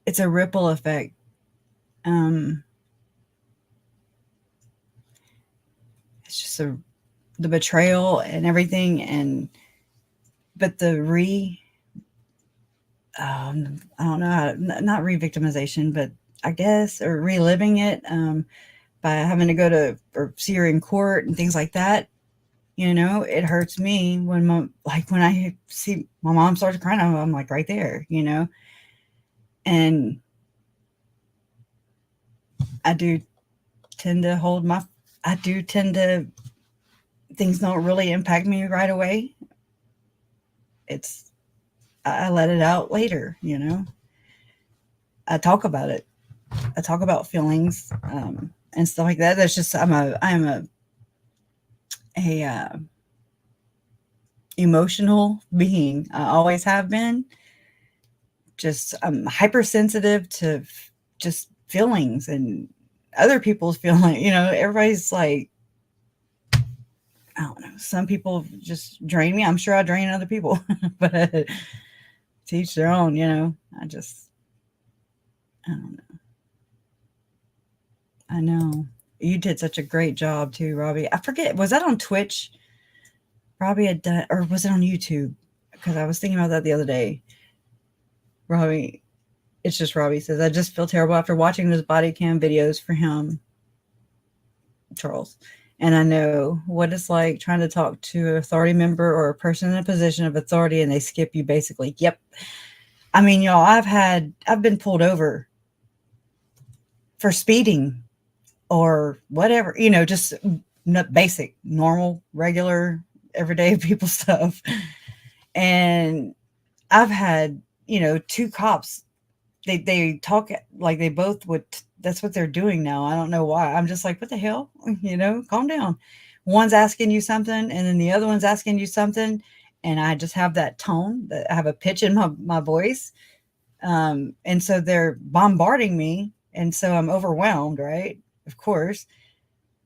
it's a ripple effect. It's just the betrayal and everything. But the I don't know how, not re-victimization, but I guess, or reliving it, by having to go to or see her in court and things like that. You know, it hurts me when when I see my mom starts crying, I'm like right there, you know, and I do tend to things don't really impact me right away. I let it out later, you know. I talk about it. I talk about feelings, and stuff like that. That's just, I am a emotional being. I always have been. Just, I'm hypersensitive to just feelings and other people's feelings. You know, everybody's like, I don't know. Some people just drain me. I'm sure I drain other people, but to each their own, you know. I don't know. I know. You did such a great job too, Robbie. I forget, was that on Twitch? Robbie had done, or was it on YouTube? Because I was thinking about that the other day. Robbie, it's just Robbie says, I just feel terrible after watching those body cam videos for him, Charles. And I know what it's like trying to talk to an authority member or a person in a position of authority and they skip you basically. Yep. I mean, y'all, I've been pulled over for speeding or whatever, you know, just basic, normal, regular, everyday people stuff. And I've had, you know, two cops, they talk like they both would, that's what they're doing now. I don't know why. I'm just like, what the hell? You know, calm down. One's asking you something and then the other one's asking you something. And I just have that tone, that I have a pitch in my voice. And so they're bombarding me. And so I'm overwhelmed, right? Of course.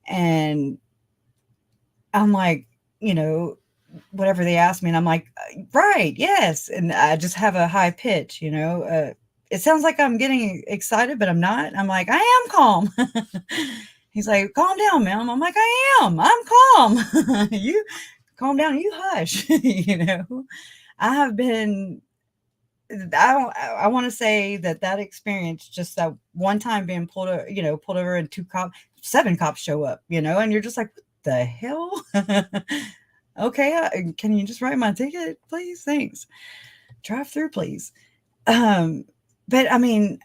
And I'm like, you know, whatever they ask me, and I'm like, right, yes. And I just have a high pitch, you know. It sounds like I'm getting excited, but I'm not. I'm like, I am calm. He's like, calm down, ma'am. I'm like, I'm calm. You calm down, you hush. You know, I have been, I want to say that experience, just that one time being pulled over and 7 cops show up, you know, and you're just like, what the hell? Okay, can you just write my ticket, please? Thanks. Drive through, please. But I mean,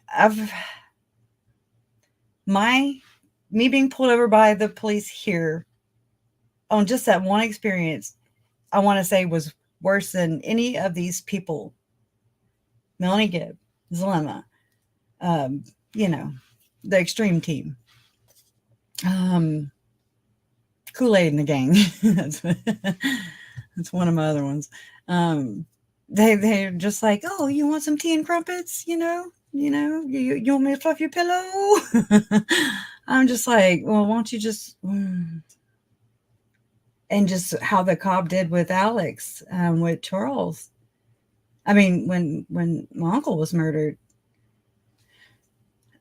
me being pulled over by the police here on just that one experience, I want to say was worse than any of these people. Melanie Gibb, Zelema, you know, the extreme team. Kool-Aid in the gang. That's one of my other ones. they're just like, oh, you want some tea and crumpets? You want me to fluff your pillow? I'm just like, well, why don't you just, and just how the cop did with Alex, with Charles. I mean, when my uncle was murdered,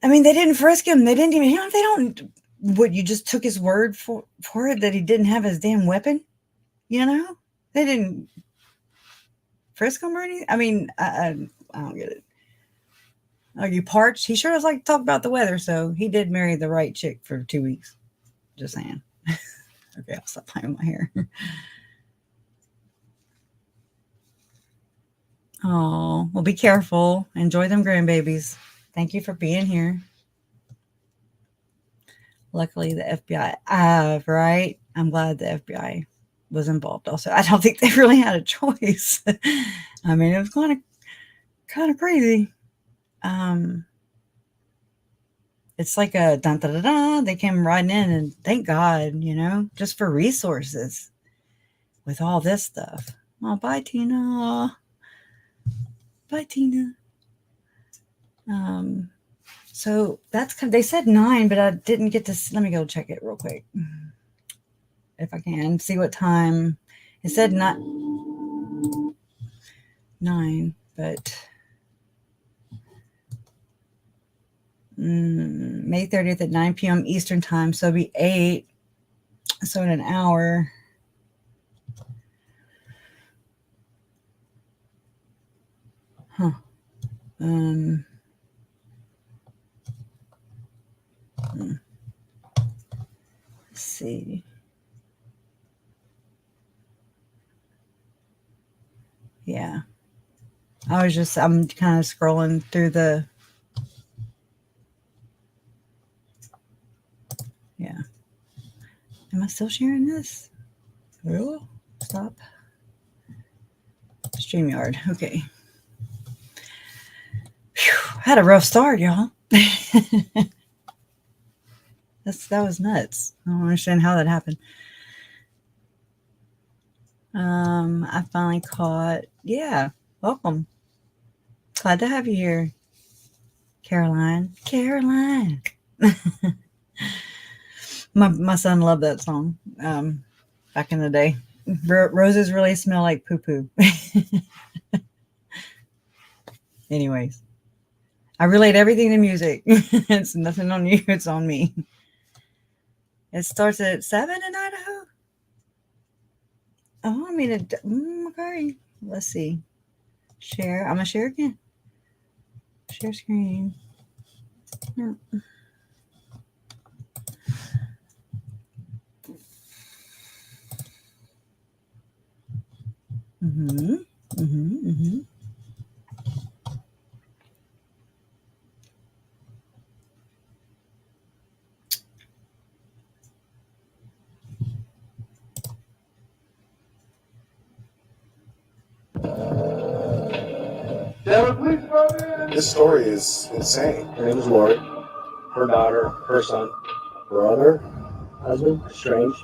I mean, they didn't frisk him. They didn't even, they don't, what, you just took his word for it that he didn't have his damn weapon? They didn't frisk him or anything. I mean, I don't get it. Are you parched? He sure does like to talk about the weather, so he did marry the right chick for 2 weeks. Just saying. Okay, I'll stop playing with my hair. Oh, well, be careful. Enjoy them grandbabies. Thank you for being here. Luckily, the FBI, right? I'm glad the FBI was involved also. I don't think they really had a choice. I mean, it was kind of crazy. It's like a dun da da da. They came riding in, and thank God, just for resources with all this stuff. Oh, bye, Tina. Bye, Tina. So that's they said 9, but I didn't get to. Let me go check it real quick, if I can see what time. It said not 9, but May 30th at 9 p.m. Eastern time. So it'll be 8. So in an hour. Huh. Let's see. Yeah. I'm kind of scrolling through the. Yeah. Am I still sharing this? Oh, stop. StreamYard. Okay. Whew, had a rough start, y'all. That was nuts. I don't understand how that happened. I finally caught. Yeah. Welcome. Glad to have you here, Caroline. My son loved that song back in the day. Roses really smell like poo-poo. Anyways, I relate everything to music. It's nothing on you. It's on me. It starts at 7 in Idaho. Oh, I mean, okay. Let's see. Share. I'm going to share again. Share screen. Yeah. This story is insane. Her name is Lori. Her daughter, her son, brother, husband, estranged.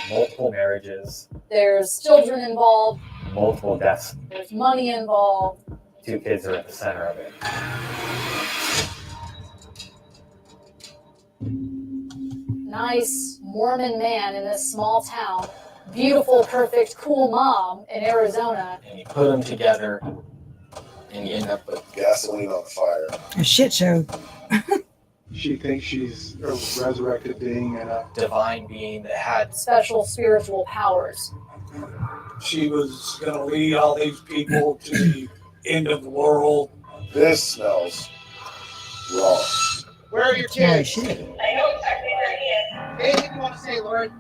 Multiple marriages. There's children involved. Multiple deaths. There's money involved. 2 kids are at the center of it. Nice Mormon man in this small town. Beautiful, perfect, cool mom in Arizona. And you put them together, and you end up with gasoline on the fire. A shit show. She thinks she's a resurrected being and a divine being that had special spiritual powers. She was going to lead all these people to the end of the world. This smells wrong. Where are your kids? I know exactly where he is. Anything you want to say, Lord?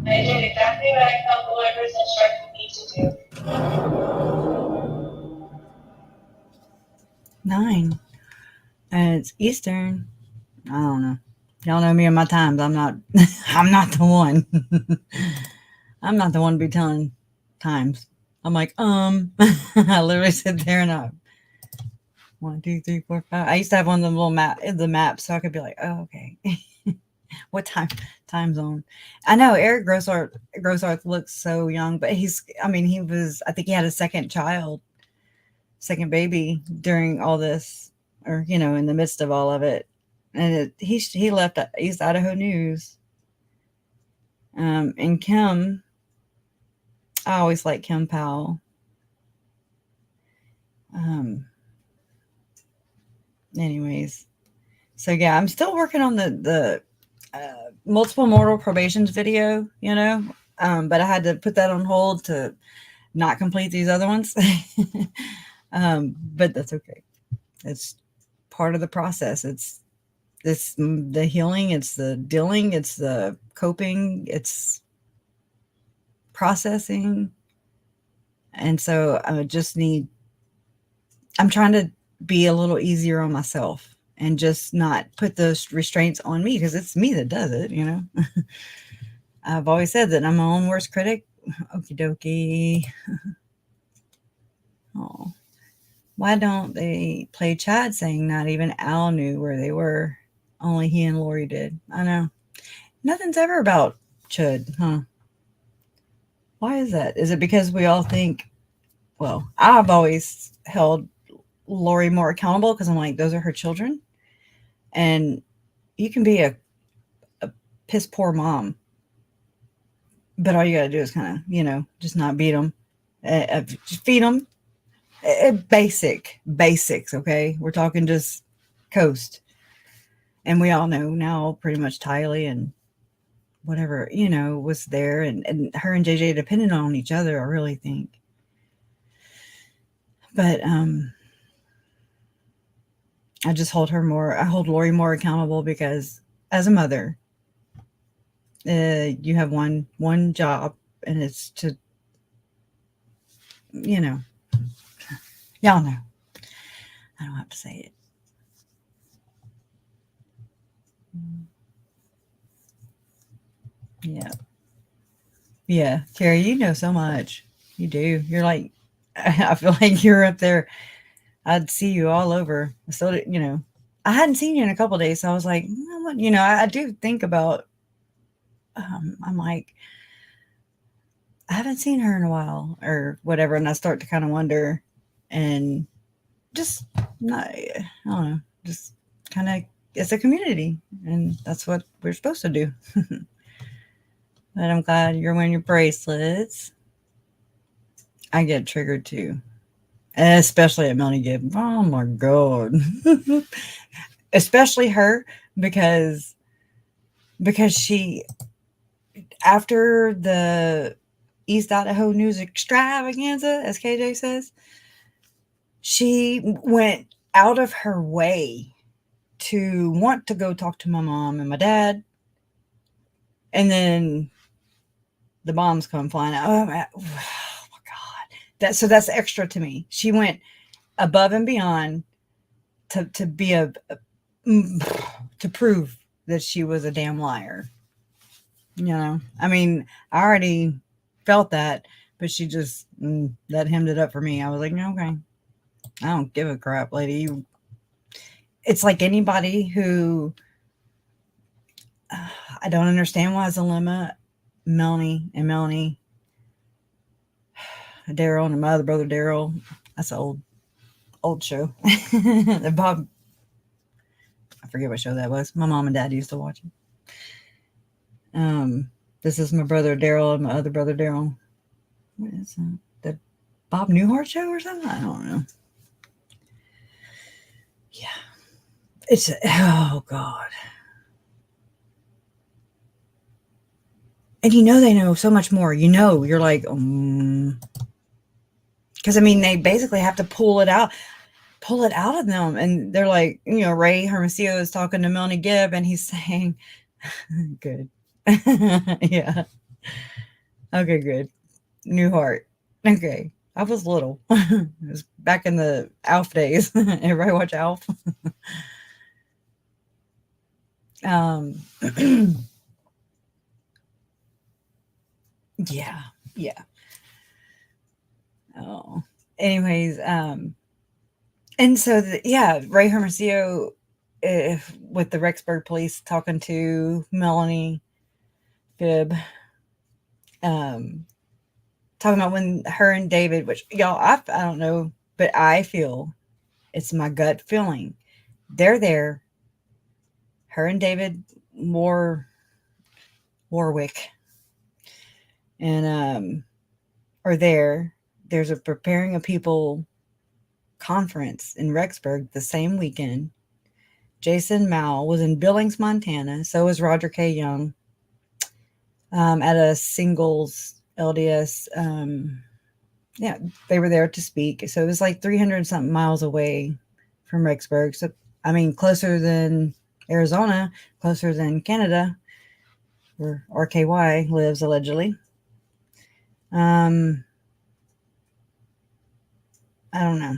I did exactly what I felt the Lord was instructing me to do. 9. And it's Eastern. I don't know. Y'all know me and my times. I'm not the one. I'm not the one to be telling times. I'm like, I literally sit there and I 1, 2, 3, 4, 5. I used to have one of them little maps, so I could be like, oh, okay. What time zone? I know Eric Grossarth looks so young, but he was, I think he had a second baby during all this, or, in the midst of all of it. And he left East Idaho News. And Kim, I always like Kim Powell. Anyways, so yeah, I'm still working on the multiple mortal probations video, but I had to put that on hold to not complete these other ones. But that's okay. It's part of the process. It's the healing, it's the dealing, it's the coping, it's processing. And so I'm trying to be a little easier on myself and just not put those restraints on me, because it's me that does it, I've always said that I'm my own worst critic. Okie dokie. Oh, why don't they play Chad saying not even Al knew where they were? Only he and Lori did. I know. Nothing's ever about Chud, huh? Why is that? Is it because we all think, well, I've always held Lori more accountable because I'm like, those are her children. And you can be a piss poor mom, but all you got to do is kind of, just not beat them, just feed them. Basics. Okay. We're talking just coast. And we all know now pretty much Tylee and whatever, was there, and her and JJ depended on each other, I really think. But I just hold Lori more accountable, because as a mother, you have one job, and it's to, y'all know. I don't have to say it. Yeah, Gerry, you know so much. You do. You're like, I feel like you're up there. I'd see you all over. So, I hadn't seen you in a couple of days, so I was like, I do think about, I'm like, I haven't seen her in a while or whatever, and I start to kind of wonder, and just not, I don't know, just kind of, it's a community, and that's what we're supposed to do. But I'm glad you're wearing your bracelets. I get triggered too, especially at Melanie Gibb. Oh my God. Especially her, because she, after the East Idaho News extravaganza, as KJ says, she went out of her way to want to go talk to my mom and my dad. And then the bombs come flying out. Oh my God. That's extra to me. She went above and beyond to be to prove that she was a damn liar. I mean, I already felt that, but she just that hemmed it up for me. I was like, okay, I don't give a crap, lady. It's like anybody who I don't understand why Zalema, Melanie, Daryl, and my other brother Daryl. That's an old show. Bob, I forget what show that was. My mom and dad used to watch it. This is my brother Daryl and my other brother Daryl. What is that? The Bob Newhart show or something? I don't know. Yeah. It's, oh God. And they know so much more. You're like, because I mean, they basically have to pull it out of them. And they're like, Ray Hermosillo is talking to Melanie Gibb, and he's saying, good. Yeah. Okay, good. Newhart. Okay. I was little. It was back in the Alf days. Everybody watch Alf? Yeah. Oh, anyways, and so Ray Hermosillo with the Rexburg police talking to Melanie Gibb, talking about when her and David, which y'all, I don't know, but I feel, it's my gut feeling, they're there. Her and David Warwick, and are there. There's a Preparing a People conference in Rexburg the same weekend. Jason Mowell was in Billings, Montana. So was Roger K. Young, at a singles LDS. Yeah, they were there to speak. So it was like 300 something miles away from Rexburg. So, I mean, closer than Arizona, closer than Canada, where RKY lives allegedly. I don't know.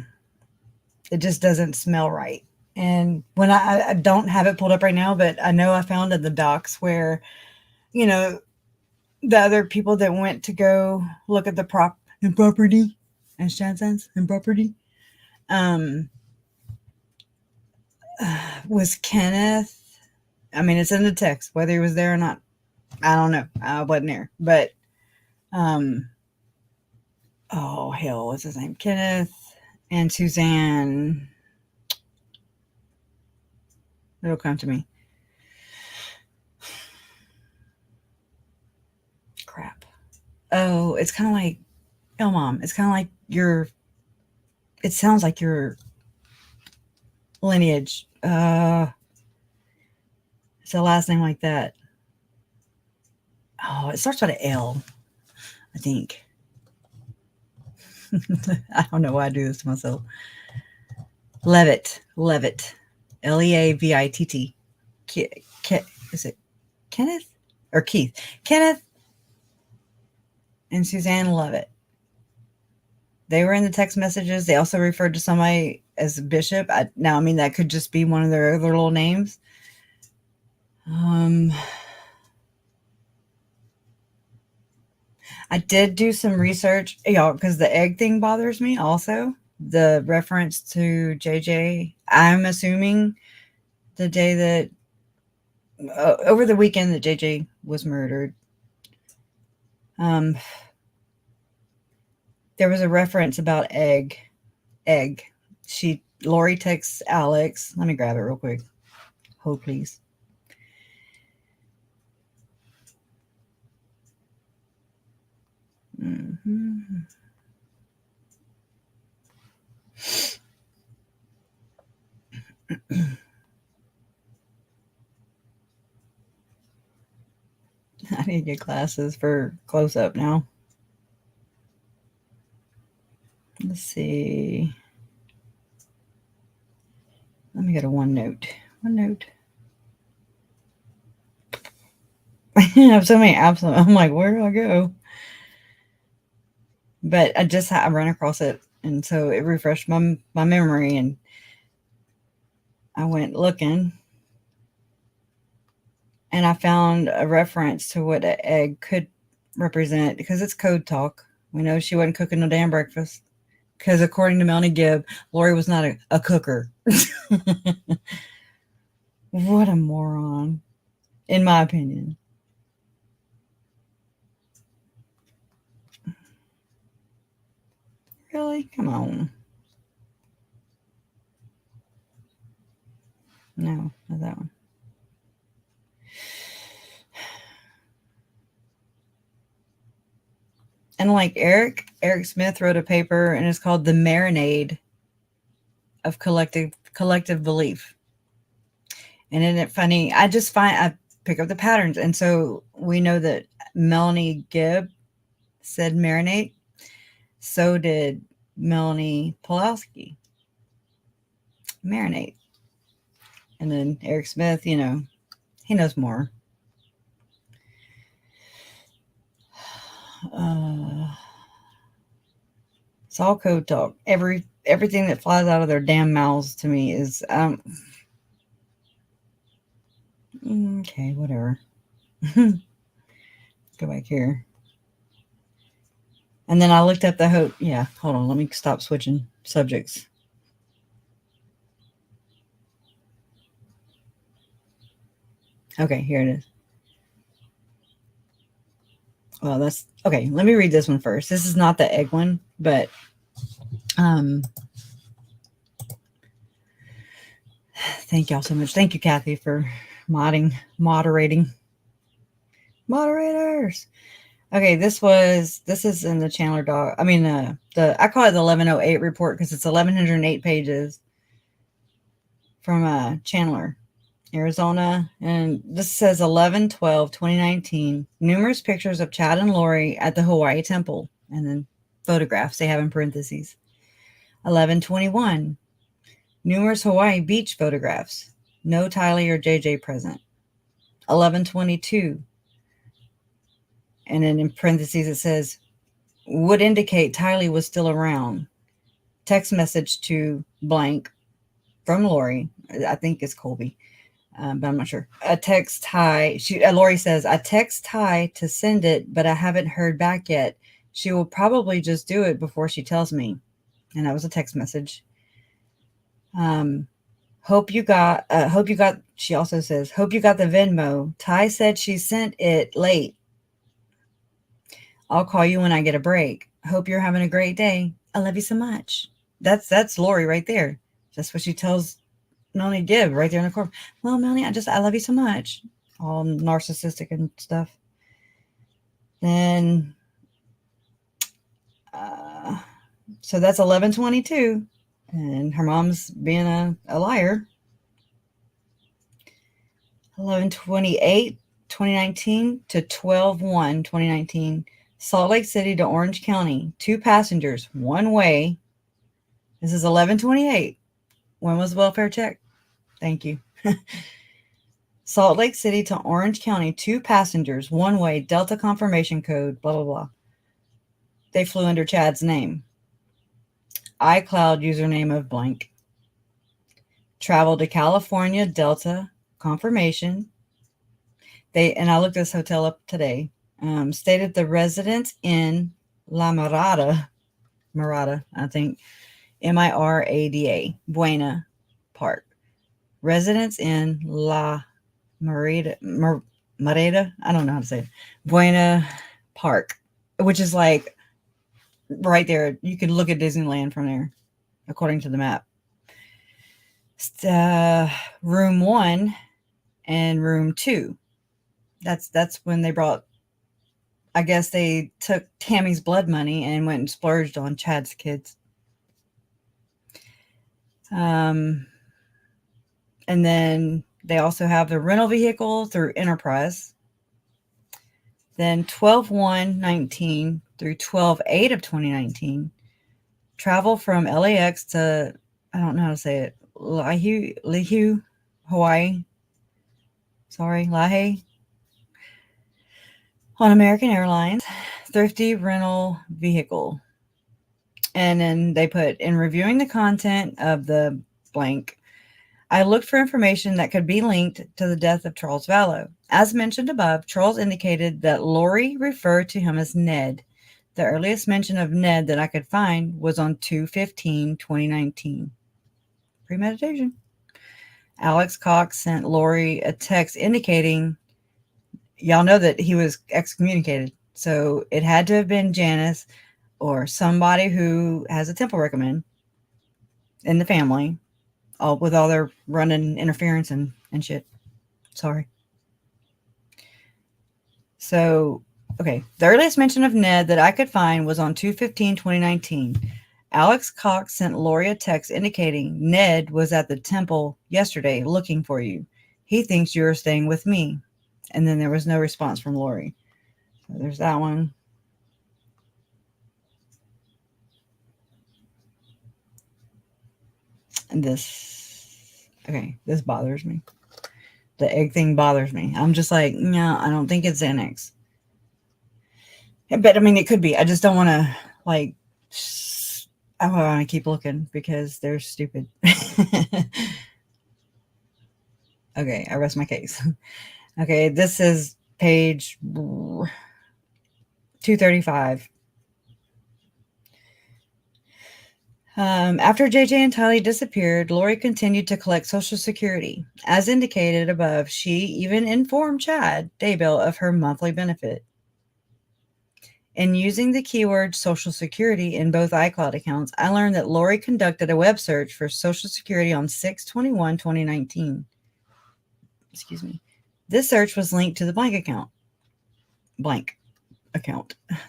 It just doesn't smell right. And when I don't have it pulled up right now, but I know I found in the docs where, you know, the other people that went to go look at the property, as Chad says, and property, was Kenneth. I mean, it's in the text, whether he was there or not. I don't know. I wasn't there, but, oh hell, what's his name? Kenneth and Suzanne. It'll come to me. Crap. Oh, it's kind of like, oh, Mom, it's kind of like it sounds like your lineage. It's a last name like that. Oh, it starts with an L, I think. I don't know why I do this to myself. Levitt. Leavitt. Is it Kenneth or Keith? Kenneth and Suzanne Levitt. They were in the text messages. They also referred to somebody as a bishop. I mean, that could just be one of their other little names. I did do some research, y'all, because the egg thing bothers me also. The reference to JJ. I'm assuming the day that, over the weekend that JJ was murdered, there was a reference about egg. Lori texts Alex. Let me grab it real quick. Hold, please. I need to get glasses for close up now. Let's see. Let me go to OneNote. I have so many apps. I'm like, where do I go? But I ran across it, and so it refreshed my memory, and I went looking, and I found a reference to what an egg could represent, because it's code talk. We know she wasn't cooking no damn breakfast, because according to Melanie Gibb, Lori was not a cooker. What a moron, in my opinion. Really? Come on. No, not that one. And like Eric Smith wrote a paper, and it's called The Marinade of Collective Belief. And isn't it funny? I pick up the patterns. And so we know that Melanie Gibb said marinate. So did Melanie Pulowski. Marinate. And then Eric Smith, he knows more. It's all code talk. Everything that flies out of their damn mouths to me is okay, whatever. Go back here. And then I looked up hold on, let me stop switching subjects. Okay, here it is. Well, that's okay. Let me read this one first. This is not the egg one, but thank y'all so much. Thank you, Kathy, for moderating. Moderators. Okay, this is in the Chandler dog. I mean, I call it the 1108 report because it's 1108 pages from Chandler, Arizona, and this says 11/12/2019. Numerous pictures of Chad and Lori at the Hawaii temple, and then photographs they have in parentheses. 11/21. Numerous Hawaii beach photographs. No Tylee or JJ present. 11/22. And then in parentheses it says, would indicate Tylee was still around. Text message to blank from Lori. I think it's Colby, but I'm not sure. A text Ty. Lori says, I text Ty to send it, but I haven't heard back yet. She will probably just do it before she tells me. And that was a text message. Hope you got, she also says, hope you got the Venmo. Ty said she sent it late. I'll call you when I get a break. Hope you're having a great day. I love you so much. That's Lori right there. That's what she tells Melanie Gibb right there in the corner. Well, Melanie, I love you so much. All narcissistic and stuff. Then, so that's 11/22. And her mom's being a liar. 11/28/2019 to 12/1/2019. Salt Lake City to Orange County. 2 passengers, one way. This is 11/28. When was the welfare check? Thank you. Salt Lake City to Orange County. 2 passengers, one way. Delta confirmation code. Blah, blah, blah. They flew under Chad's name. iCloud username of blank. Travel to California, Delta, confirmation. And I looked this hotel up today. Stayed at the Residence Inn La Mirada, I think, Mirada, Buena Park. Residence Inn La Mirada, I don't know how to say it. Buena Park, which is like right there. You can look at Disneyland from there, according to the map. Room 1 and room 2. That's when they brought, I guess they took Tammy's blood money and went and splurged on Chad's kids. And then they also have the rental vehicle through Enterprise. Then 12/1/19 through 12/8/2019. Travel from LAX to, I don't know how to say it, Lihu, Hawaii. Sorry, Lahae. On American Airlines. Thrifty rental vehicle. And then they put, in reviewing the content of the blank, I looked for information that could be linked to the death of Charles Vallow. As mentioned above, Charles indicated that Lori referred to him as Ned. The earliest mention of Ned that I could find was on 2/15/2019. Premeditation. Alex Cox sent Lori a text indicating, y'all know that he was excommunicated. So it had to have been Janice or somebody who has a temple recommend in the family, with all their running interference and shit. Sorry. So, okay. The earliest mention of Ned that I could find was on 2/15/2019. Alex Cox sent Lori a text indicating Ned was at the temple yesterday looking for you. He thinks you're staying with me. And then there was no response from Lori. So there's that one. And this, okay, this bothers me. The egg thing bothers me. I'm just like, no, I don't think it's Xanax. But I mean, it could be. I just don't want to, like, I want to keep looking because they're stupid. Okay, I rest my case. Okay, this is page 235. After JJ entirely disappeared, Lori continued to collect Social Security. As indicated above, she even informed Chad Daybell of her monthly benefit. In using the keyword Social Security in both iCloud accounts, I learned that Lori conducted a web search for Social Security on 6/21/2019. Excuse me. This search was linked to the blank account.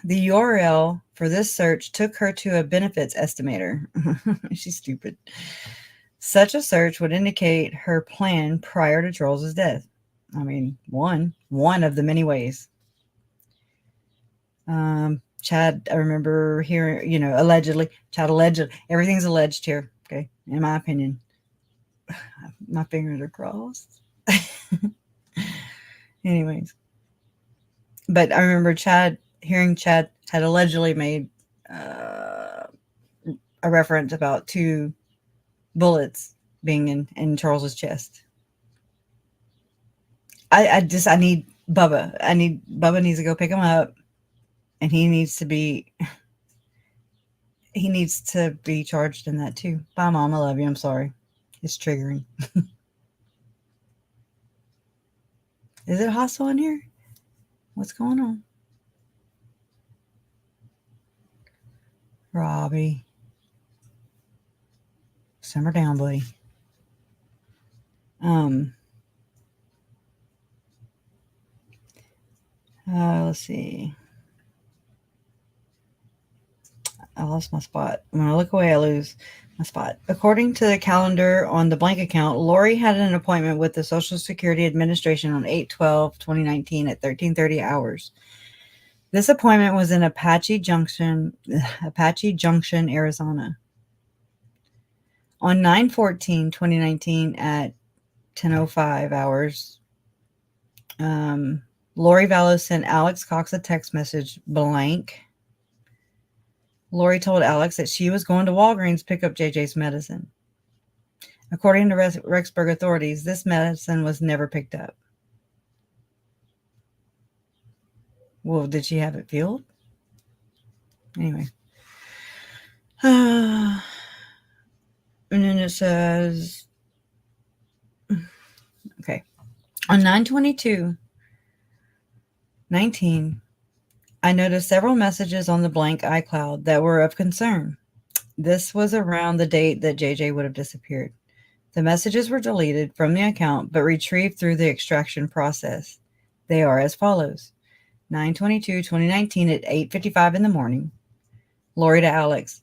The URL for this search took her to a benefits estimator. She's stupid. Such a search would indicate her plan prior to Charles's death. I mean, one of the many ways. Chad, I remember hearing, allegedly, everything's alleged here. Okay. In my opinion, my fingers are crossed. Anyways, but I remember hearing Chad had allegedly made a reference about 2 bullets being in Charles's chest. I need Bubba. Bubba needs to go pick him up, and he needs to be charged in that too. Bye, Mom. I love you. I'm sorry. It's triggering. Is it hostile in here? What's going on? Robbie. Simmer down, buddy. Let's see. I lost my spot. When I look away, I lose my spot. According to the calendar on the blank account, Lori had an appointment with the Social Security Administration on 8/12/2019 at 13:30 hours. This appointment was in Apache Junction, Arizona. On 9/14/2019 at 10:05 hours, Lori Vallow sent Alex Cox a text message blank. Lori told Alex that she was going to Walgreens to pick up JJ's medicine. According to Rexburg authorities, this medicine was never picked up. Well, did she have it filled? Anyway. And then it says, okay. On 9/22/19, I noticed several messages on the blank iCloud that were of concern. This was around the date that JJ would have disappeared. The messages were deleted from the account, but retrieved through the extraction process. They are as follows. 9/22/2019 at 8:55 in the morning. Lori to Alex.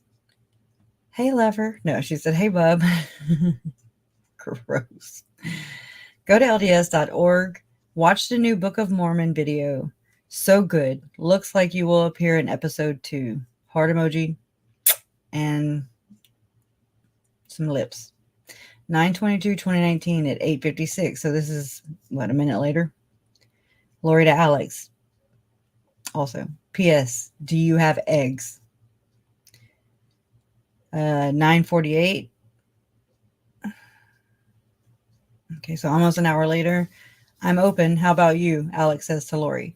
Hey, lover. No, she said, hey, bub. Gross. Go to LDS.org. Watch the new Book of Mormon video. So good. Looks like you will appear in episode 2. Heart emoji and some lips. 9/22/2019 at 8:56. So this is, what, a minute later? Lori to Alex. Also, P.S. Do you have eggs? 9:48. Okay, so almost an hour later. I'm open. How about you? Alex says to Lori.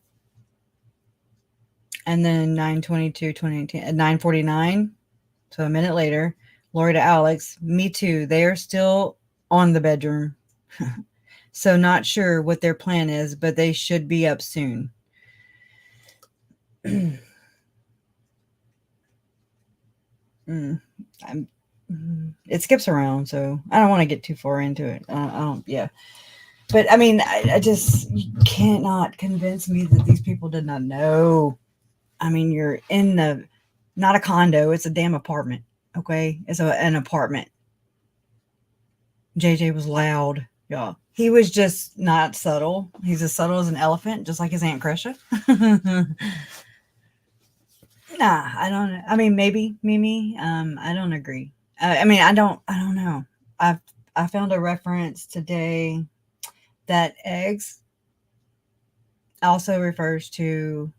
And then 9/22/2019 at 9:49. So a minute later, Lori to Alex. Me too. They are still on the bedroom. So not sure what their plan is, but they should be up soon. It skips around, so I don't want to get too far into it. Yeah. But I mean, I just, you cannot convince me that these people did not know. I mean, you're in not a condo, it's a damn apartment. Okay. It's an apartment. JJ was loud. Yeah. He was just not subtle. He's as subtle as an elephant, just like his Aunt Crescia. Nah, I don't. I mean, maybe Mimi. I don't agree. I mean, I don't know. I found a reference today that eggs also refers to.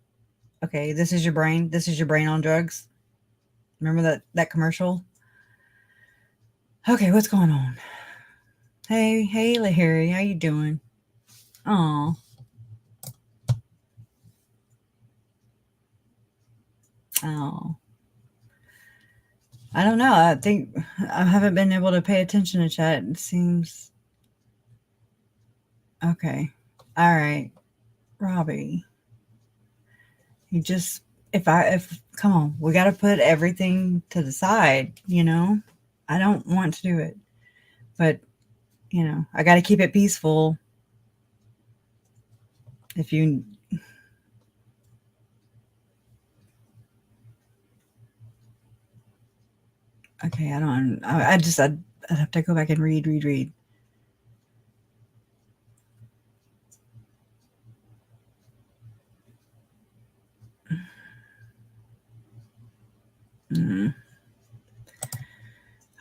Okay, this is your brain. This is your brain on drugs. Remember that commercial? Okay, what's going on? Hey, Harry, how you doing? Oh. I don't know. I think I haven't been able to pay attention to chat. It seems okay. All right, Robbie. You just if come on, we got to put everything to the side. You know, I don't want to do it, but you know, I got to keep it peaceful. If you okay, I'd have to go back and read.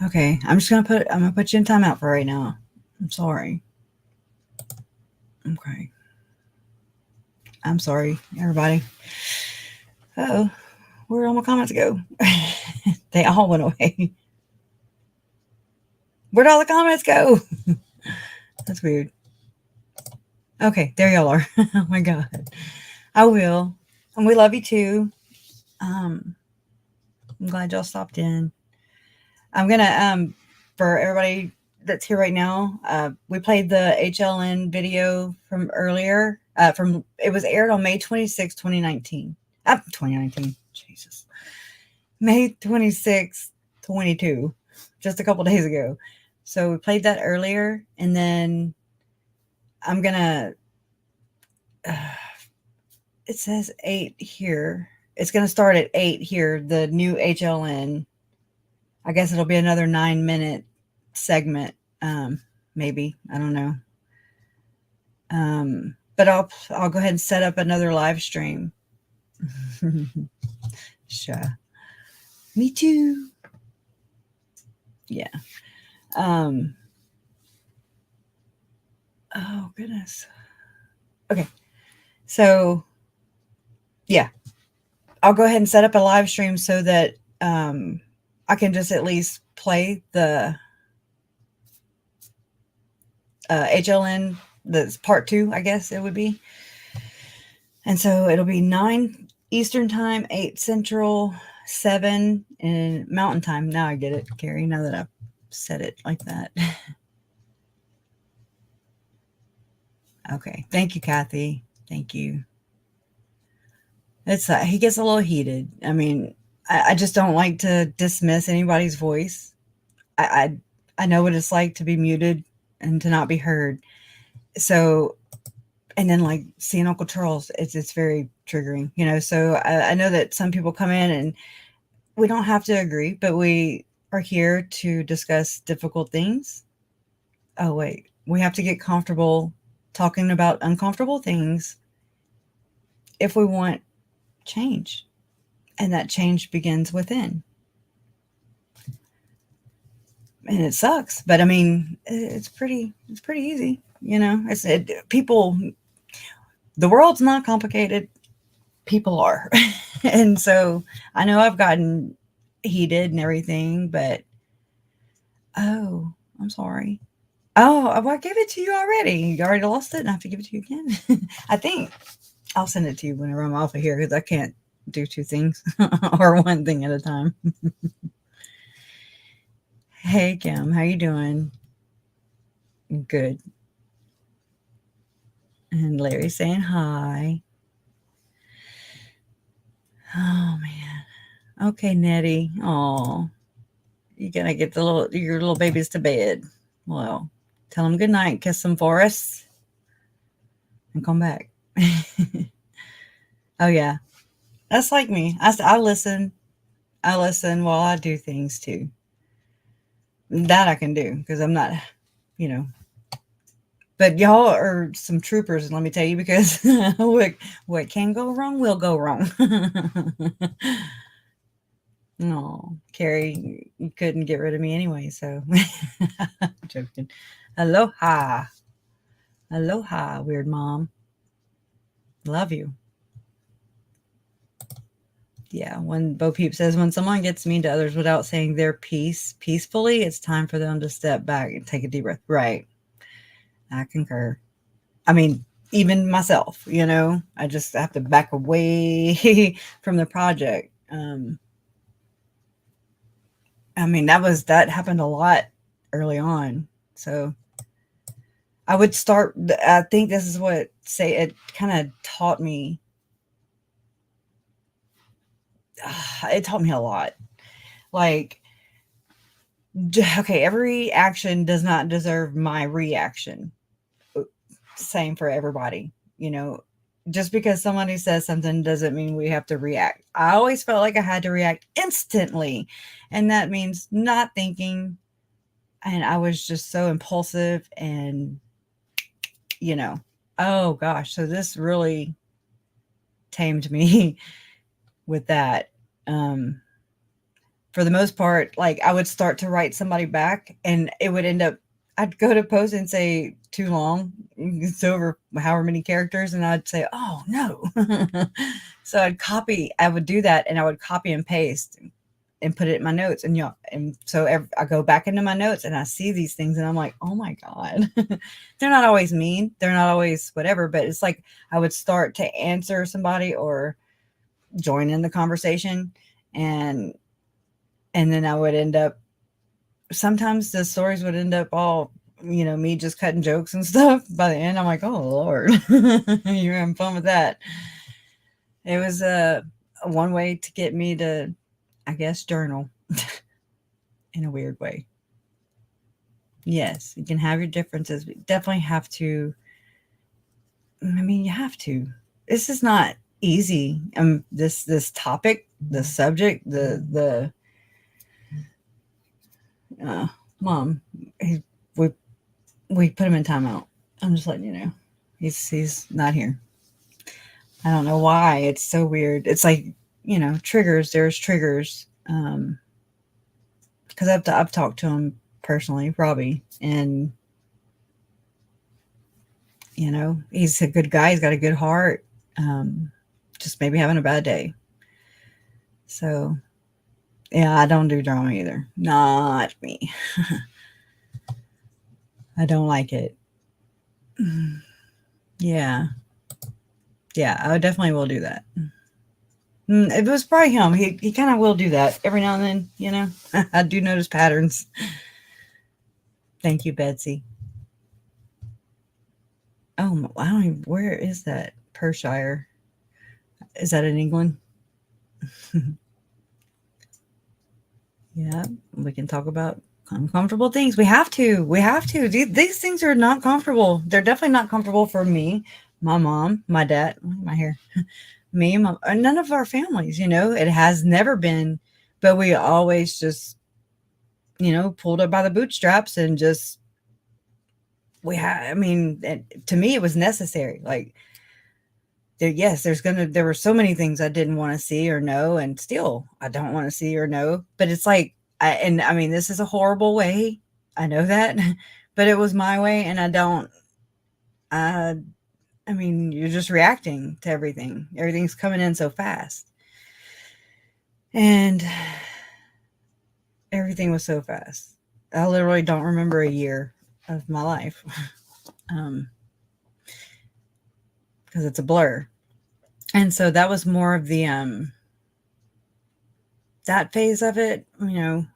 Okay, I'm gonna put you in timeout for right now. I'm sorry. Okay. I'm sorry, everybody. Oh, where'd all my comments go? They all went away. Where'd all the comments go? That's weird. Okay, there y'all are. Oh my God. I will. And we love you too. I'm glad y'all stopped in. I'm gonna for everybody that's here right now, we played the HLN video from earlier. It was aired on May 26, 2019. 2019. Jesus. May 26, 22. Just a couple days ago. So we played that earlier, and then I'm gonna it says 8 here. It's gonna start at 8 here, the new HLN. I guess it'll be another 9-minute segment, maybe. I don't know. But I'll go ahead and set up another live stream. Sure. Me too. Yeah. Oh goodness. Okay. So yeah, I'll go ahead and set up a live stream so that I can just at least play the HLN, that's part 2, I guess it would be. And so it'll be 9 Eastern time, 8 Central, 7 in Mountain time. Now I get it, Gerry, now that I've said it like that. Okay. Thank you, Kathy. Thank you. It's he gets a little heated. I mean, I just don't like to dismiss anybody's voice. I know what it's like to be muted and to not be heard. So, and then like seeing Uncle Charles, it's very triggering, you know. So I know that some people come in and we don't have to agree, but we are here to discuss difficult things. Oh wait, we have to get comfortable talking about uncomfortable things if we want change. And that change begins within. And it sucks, but I mean, it's pretty easy, you know. People, the world's not complicated. People are. And so I know I've gotten heated and everything, but oh, I'm sorry. Oh, I gave it to you already. You already lost it and I have to give it to you again. I think I'll send it to you whenever I'm off of here because I can't do 2 things or 1 thing at a time. Hey, Kim, how you doing? Good. And Larry saying hi. Oh, man. Okay, Nettie. Oh, you gotta get your little babies to bed. Well, tell them good night. Kiss them for us. And come back. Oh, yeah. That's like me. I listen. I listen while I do things, too. That I can do because I'm not, you know. But y'all are some troopers, let me tell you, because what can go wrong will go wrong. No, Carrie, you couldn't get rid of me anyway, so I'm joking. Aloha. Aloha, weird mom. Love you. Yeah, when Bo Peep says, when someone gets mean to others without saying their piece peacefully, it's time for them to step back and take a deep breath. Right. I concur. I mean, even myself, you know, I just have to back away from the project. I mean, that happened a lot early on. So I would start, I think this is what it kind of taught me. It taught me a lot. Like, okay, every action does not deserve my reaction. Same for everybody, you know. Just because somebody says something doesn't mean we have to react. I always felt like I had to react instantly, and that means not thinking. And I was just so impulsive, and you know, oh gosh, so this really tamed me with that. For the most part, like I would start to write somebody back, and it would end up, I'd go to post and say too long, it's over however many characters, and I'd say, oh no. So I would do that, and I would copy and paste and put it in my notes, and and so I go back into my notes and I see these things, and I'm like, oh my God. They're not always mean, they're not always whatever, but it's like I would start to answer somebody or join in the conversation, and then I would end up, sometimes the stories would end up all, you know, me just cutting jokes and stuff. By the end, I'm like, oh Lord, you're having fun with that. It was a one way to get me to, I guess, journal in a weird way. Yes, you can have your differences, but you definitely have to. I mean, you have to. This is not easy. This topic, the subject, the Mom, we put him in timeout. I'm just letting you know, he's not here. I don't know why. It's so weird. It's like, you know, triggers. There's triggers. Because I've talked to him personally, Robbie, and you know, he's a good guy. He's got a good heart. Just maybe having a bad day. So, yeah, I don't do drama either. Not me. I don't like it. Yeah. Yeah, I definitely will do that. It was probably him. He kind of will do that every now and then, you know. I do notice patterns. Thank you, Betsy. Oh, I don't even, where is that? Perthshire. Is that in England? Yeah, we can talk about uncomfortable things. We have to. These things are not comfortable. They're definitely not comfortable for me, my mom, my dad, my hair, me, mom, none of our families, you know. It has never been, but we always just, you know, pulled up by the bootstraps and just, I mean, to me, it was necessary. Like, there were so many things I didn't want to see or know, and still I don't want to see or know, but it's like, I mean, this is a horrible way. I know that, but it was my way, and I mean, you're just reacting to everything. Everything's coming in so fast, and everything was so fast. I literally don't remember a year of my life, because it's a blur. And so that was more of the that phase of it, you know,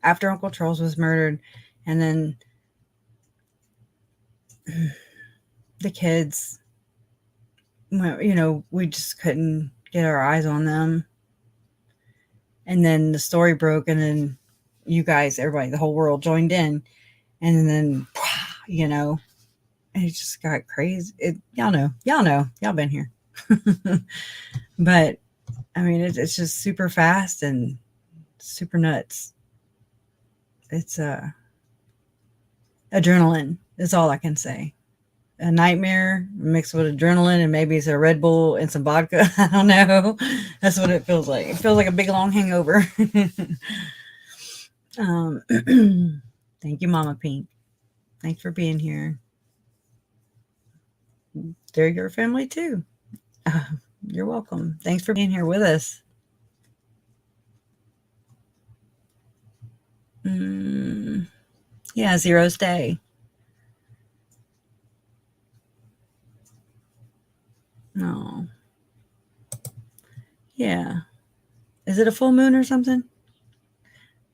after Uncle Charles was murdered, and then the kids, you know, we just couldn't get our eyes on them. And then the story broke, and then you guys, everybody, the whole world joined in, and then, you know, it just got crazy. Y'all know, y'all been here. But I mean, it's just super fast and super nuts. It's adrenaline is all I can say. A nightmare mixed with adrenaline, and maybe it's a Red Bull and some vodka. I don't know. That's what it feels like. It feels like a big long hangover. Thank you, Mama Pink. Thanks for being here. They're your family too. You're welcome. Thanks for being here with us. Yeah, Zero's Day. No. Yeah. Is it a full moon or something?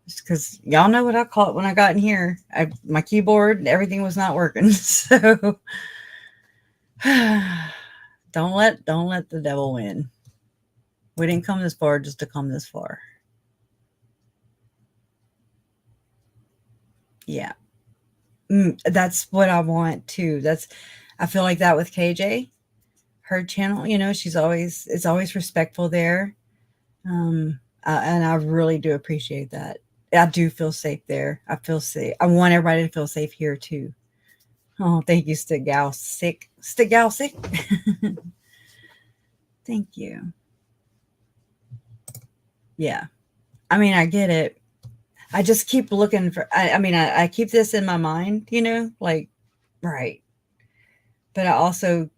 because y'all know what I call it when I got in here. My keyboard, everything was not working. So don't let the devil win. We didn't come this far just to come this far. Yeah. That's what I want too. I feel like that with KJ, her channel, you know, it's always respectful there. And I really do appreciate that. I do feel safe there. I feel safe. I want everybody to feel safe here too. Oh, thank you, Stick Gal Sick. Stick Gal Sick. Thank you. Yeah. I mean, I get it. I just keep looking for, I keep this in my mind, you know, like, right. But I also,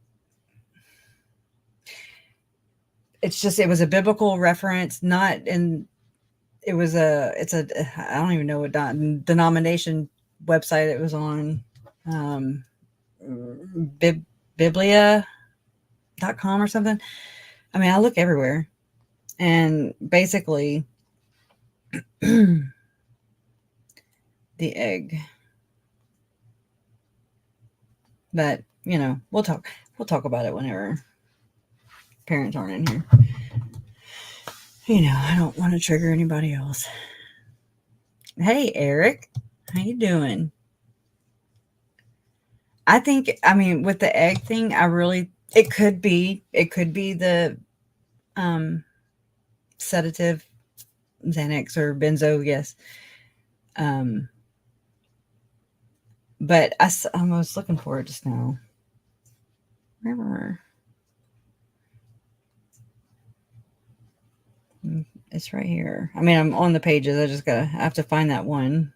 it was a biblical reference, not in, I don't even know what denomination website it was on. Biblia.com or something. I mean, I look everywhere. And basically, the egg. But, you know, we'll talk about it whenever parents aren't in here. You know, I don't want to trigger anybody else. Hey, Eric. How you doing? I think, with the egg thing, it could be the sedative, Xanax or benzo, yes. But I was looking for it just now. Remember. It's right here. I mean, I'm on the pages. I have to find that one.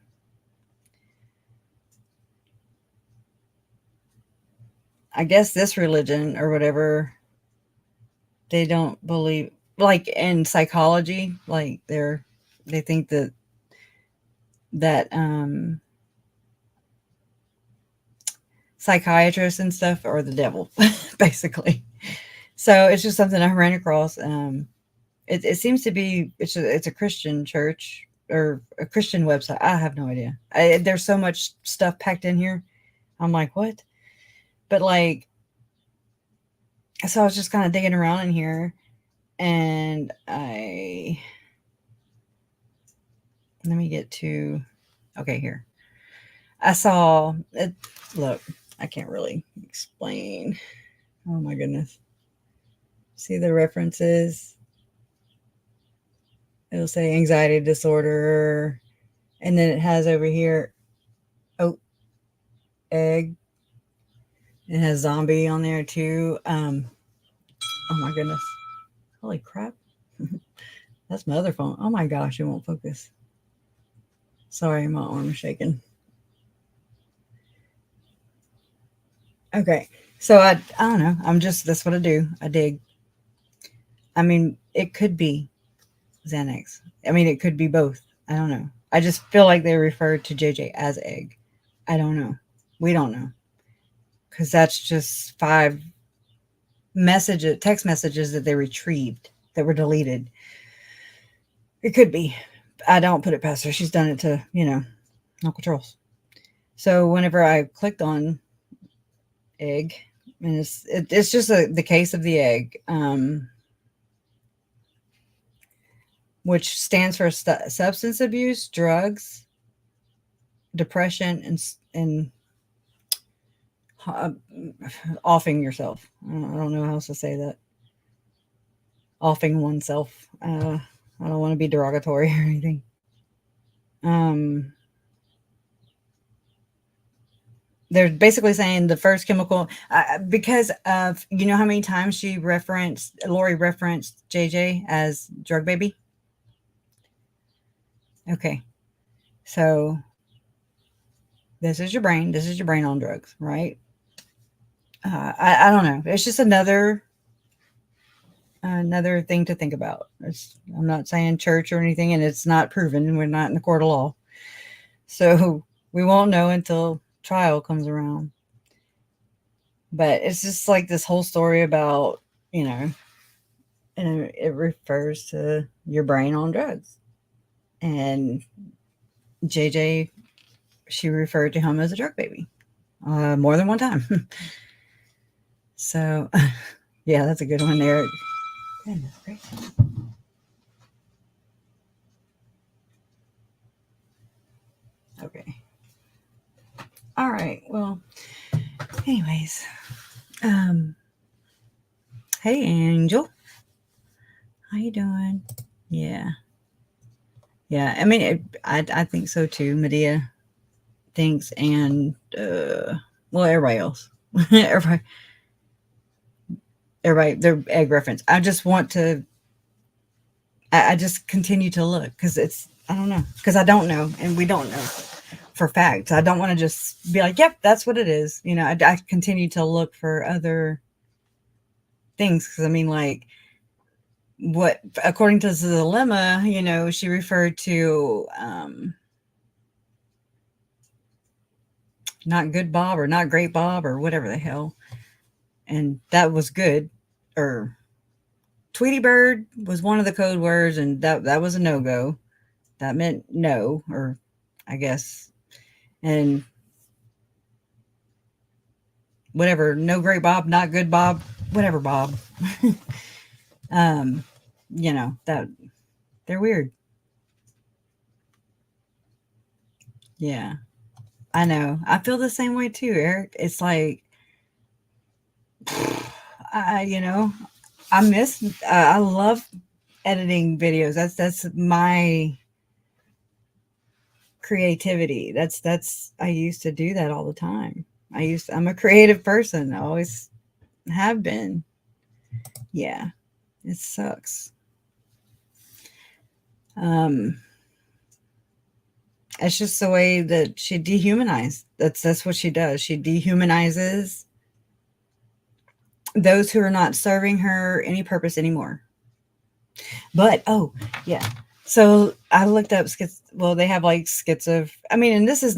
I guess this religion or whatever, they don't believe, like in psychology, like they think that psychiatrists and stuff are the devil, basically. So it's just something I ran across. It seems to be, it's a Christian church or a Christian website. I have no idea. There's so much stuff packed in here. I'm like, what? But like, so I was just kind of digging around in here, and let me get to, okay, here. I saw it. Look, I can't really explain. Oh my goodness. See the references? It'll say anxiety disorder, and then it has over here, egg. It has zombie on there too. Oh my goodness. Holy crap. That's my other phone. Oh my gosh, it won't focus. Sorry, my arm is shaking. Okay. So I don't know. That's what I do. I dig. I mean, it could be Xanax. I mean, it could be both. I don't know. I just feel like they refer to JJ as egg. I don't know. We don't know. Because that's just 5 text messages that they retrieved that were deleted. It could be. I don't put it past her. She's done it to, no controls. So whenever I clicked on egg, and it's just the case of the egg, which stands for substance abuse, drugs, depression, and offing yourself. I don't know how else to say that. Offing oneself. I don't want to be derogatory or anything. They're basically saying the first chemical, because of, how many times Lori referenced JJ as drug baby? Okay. So this is your brain. This is your brain on drugs, right? I don't know. It's just another thing to think about. I'm not saying church or anything, and it's not proven. We're not in the court of law. So we won't know until trial comes around. But it's just like this whole story about, and it refers to your brain on drugs. And JJ, she referred to him as a drug baby more than one time. So, yeah, that's a good one there. Goodness gracious. Okay. All right. Well, anyways, hey, Angel. How you doing? Yeah. Yeah. I mean, I think so too. Medea thinks, and well, everybody else, everybody, their egg reference. I just want to. I just continue to look because I don't know, because I don't know, and we don't know for facts. I don't want to just be like, yep, that's what it is. You know, I continue to look for other things, because I mean, like, what, according to the dilemma, you know, she referred to not good Bob or not great Bob or whatever the hell, and that was good, or Tweety Bird was one of the code words, and that was a no-go. That meant no, or I guess, and whatever, no great Bob, not good Bob, whatever Bob. You know, that they're weird. Yeah, I know. I feel the same way too, Eric. It's like, you know, I love editing videos. That's my creativity. I used to do that all the time. I'm a creative person. I always have been. Yeah, it sucks. It's just the way that she dehumanized. That's what she does. She dehumanizes those who are not serving her any purpose anymore. But oh yeah, so I looked up well, they have like I mean, and this is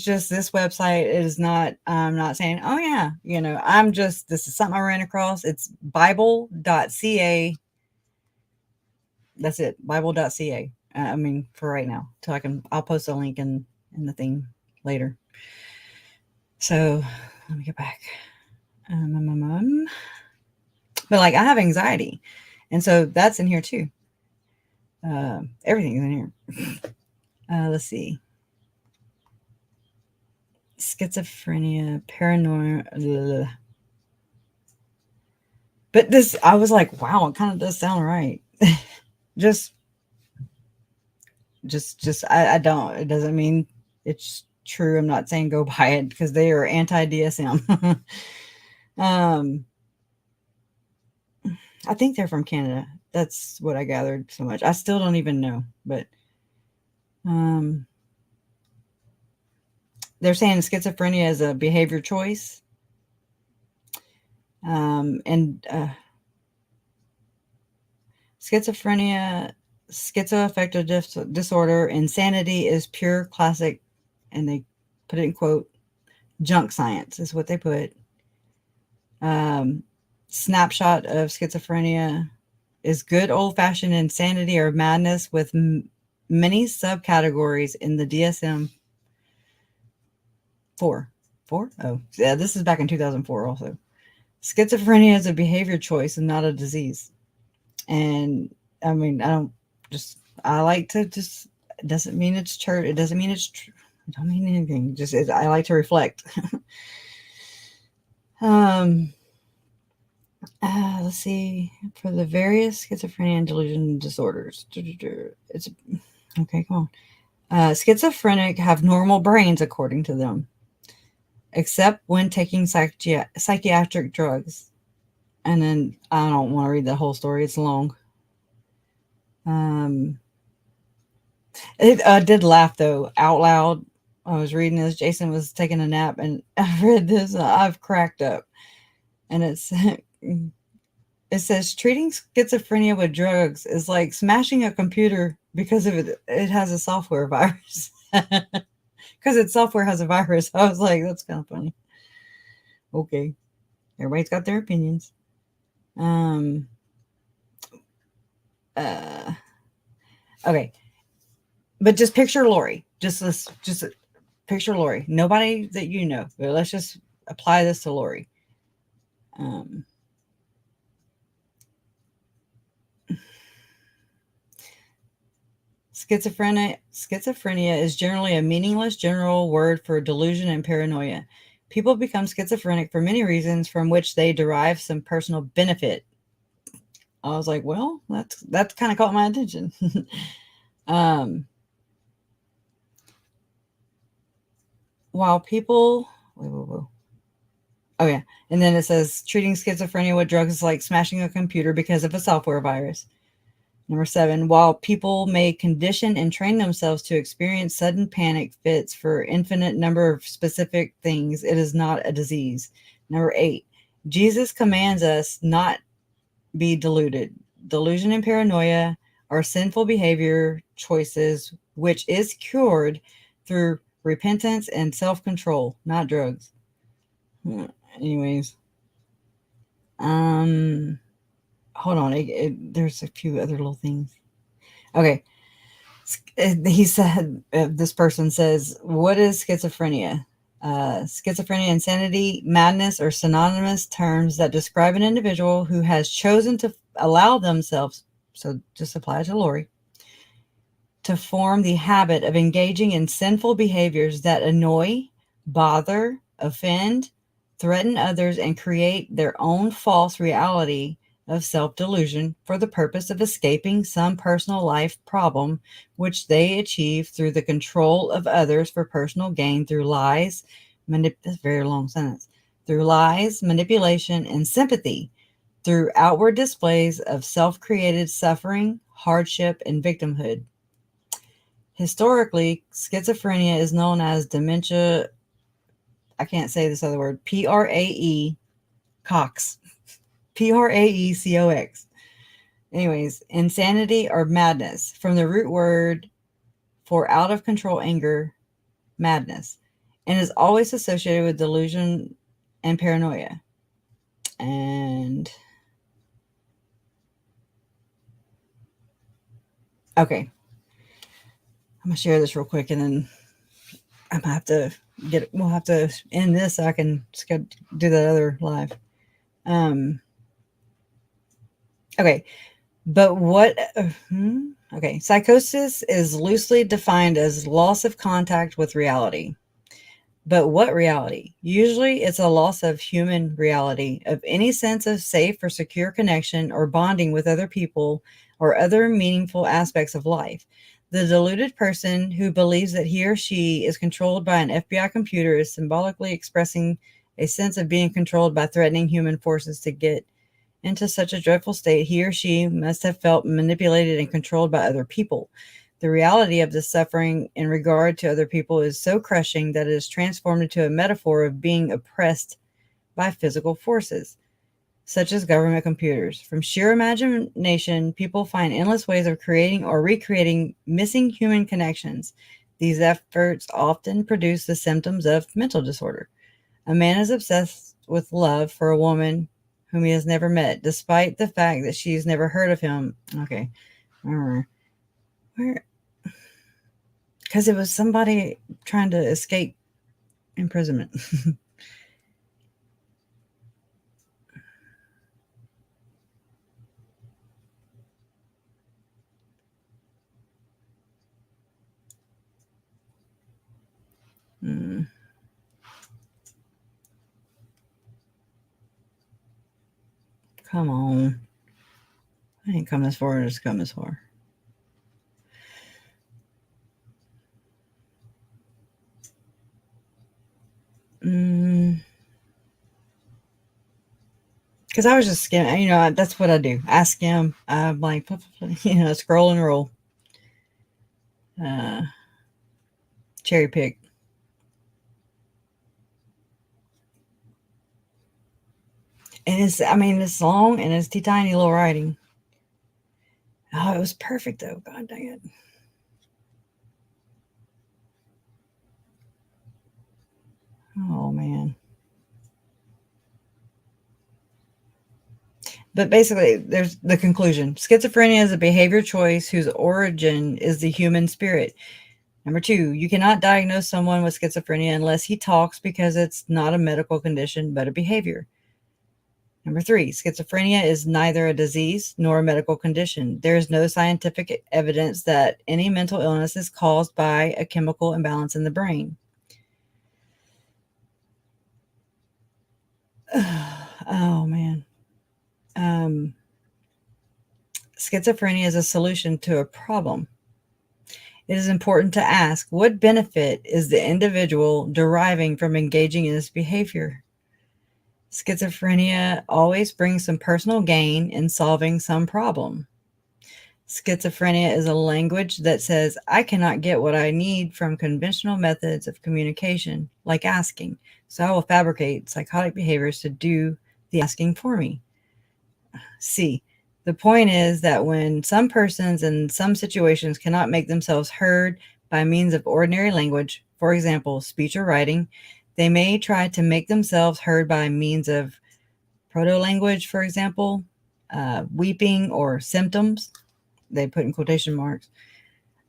just this website is not, I'm not saying, oh yeah, you know, this is something I ran across. It's bible.ca. That's it, bible.ca. I mean, for right now, till I'll post a link in the thing later. So let me get back. But like, I have anxiety, and so that's in here too. Everything's in here. Let's see. Schizophrenia, paranoia. But this, I was like, wow, it kind of does sound right. I don't, it doesn't mean it's true. I'm not saying go buy it, because they are anti-DSM. I think they're from Canada. That's what I gathered so much. I still don't even know, but they're saying schizophrenia is a behavior choice. And schizophrenia, schizoaffective disorder, insanity is pure classic, and they put it in quote, junk science is what they put. Snapshot of schizophrenia is good old-fashioned insanity or madness with many subcategories in the DSM-4. Oh, yeah, this is back in 2004 also. Schizophrenia is a behavior choice and not a disease. And I mean, I like to just, it doesn't mean it's church. It doesn't mean it's true. It don't mean anything. I like to reflect. Let's see, for the various schizophrenia and delusion disorders. It's okay, come on. Schizophrenic have normal brains according to them, except when taking psychiatric drugs. And then I don't want to read the whole story. It's long. I did laugh though, out loud. I was reading this. Jason was taking a nap, and I read this. I've cracked up. And it says treating schizophrenia with drugs is like smashing a computer because of it has a software virus. Because its software has a virus. I was like, that's kind of funny. Okay. Everybody's got their opinions. Okay. But just picture Lori. Just picture Lori. Nobody that you know. But let's just apply this to Lori. Schizophrenia is generally a meaningless general word for delusion and paranoia. People become schizophrenic for many reasons from which they derive some personal benefit. I was like, well, that's kind of caught my attention. While people, oh yeah, and then it says treating schizophrenia with drugs is like smashing a computer because of a software virus. Number 7, while people may condition and train themselves to experience sudden panic fits for infinite number of specific things, it is not a disease. Number 8, Jesus commands us not be deluded. Delusion and paranoia are sinful behavior choices, which is cured through repentance and self-control, not drugs. Anyways, hold on. There's a few other little things. Okay. He said, this person says, what is schizophrenia? Schizophrenia, insanity, madness are synonymous terms that describe an individual who has chosen to allow themselves, so just apply it to Lori, to form the habit of engaging in sinful behaviors that annoy, bother, offend, threaten others, and create their own false reality of self-delusion for the purpose of escaping some personal life problem, which they achieve through the control of others for personal gain through lies, that's a very long sentence, through lies, manipulation, and sympathy, through outward displays of self-created suffering, hardship, and victimhood. Historically, schizophrenia is known as dementia, I can't say this other word, Praecox. Praecox. Anyways, insanity or madness, from the root word for out of control anger, madness, and is always associated with delusion and paranoia. And okay, I'm gonna share this real quick, and then I'm gonna have to we'll have to end this so I can do that other live. Okay, but what? Okay, psychosis is loosely defined as loss of contact with reality. But what reality? Usually it's a loss of human reality, of any sense of safe or secure connection or bonding with other people or other meaningful aspects of life. The deluded person who believes that he or she is controlled by an FBI computer is symbolically expressing a sense of being controlled by threatening human forces. To get into such a dreadful state, he or she must have felt manipulated and controlled by other people. The reality of the suffering in regard to other people is so crushing that it is transformed into a metaphor of being oppressed by physical forces, such as government computers. From sheer imagination, people find endless ways of creating or recreating missing human connections. These efforts often produce the symptoms of mental disorder. A man is obsessed with love for a woman whom he has never met, despite the fact that she's never heard of him. Okay. Where? Because it was somebody trying to escape imprisonment. Come on. I ain't come this far, just come this far. Because I was just skimming, that's what I do. I skim. I'm like, scroll and roll. Cherry pick. And it's long and it's tiny little writing. Oh, it was perfect though. God dang it. Oh man. But basically, there's the conclusion. Schizophrenia is a behavior choice whose origin is the human spirit. Number 2, you cannot diagnose someone with schizophrenia unless he talks because it's not a medical condition but a behavior. Number 3, schizophrenia is neither a disease nor a medical condition. There is no scientific evidence that any mental illness is caused by a chemical imbalance in the brain. Oh, man. Schizophrenia is a solution to a problem. It is important to ask, what benefit is the individual deriving from engaging in this behavior? Schizophrenia always brings some personal gain in solving some problem. Schizophrenia is a language that says, I cannot get what I need from conventional methods of communication, like asking, so I will fabricate psychotic behaviors to do the asking for me. C. The point is that when some persons in some situations cannot make themselves heard by means of ordinary language, for example, speech or writing, they may try to make themselves heard by means of proto-language, for example, weeping or symptoms. They put in quotation marks.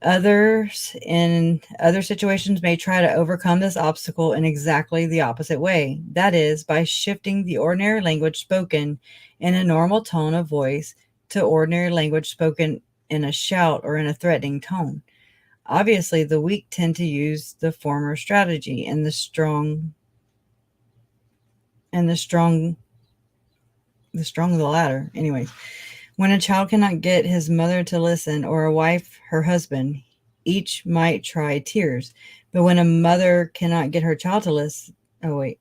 Others in other situations may try to overcome this obstacle in exactly the opposite way. That is, by shifting the ordinary language spoken in a normal tone of voice to ordinary language spoken in a shout or in a threatening tone. Obviously, the weak tend to use the former strategy, and the strong the latter. Anyways, when a child cannot get his mother to listen, or a wife her husband, each might try tears. But when a mother cannot get her child to listen, when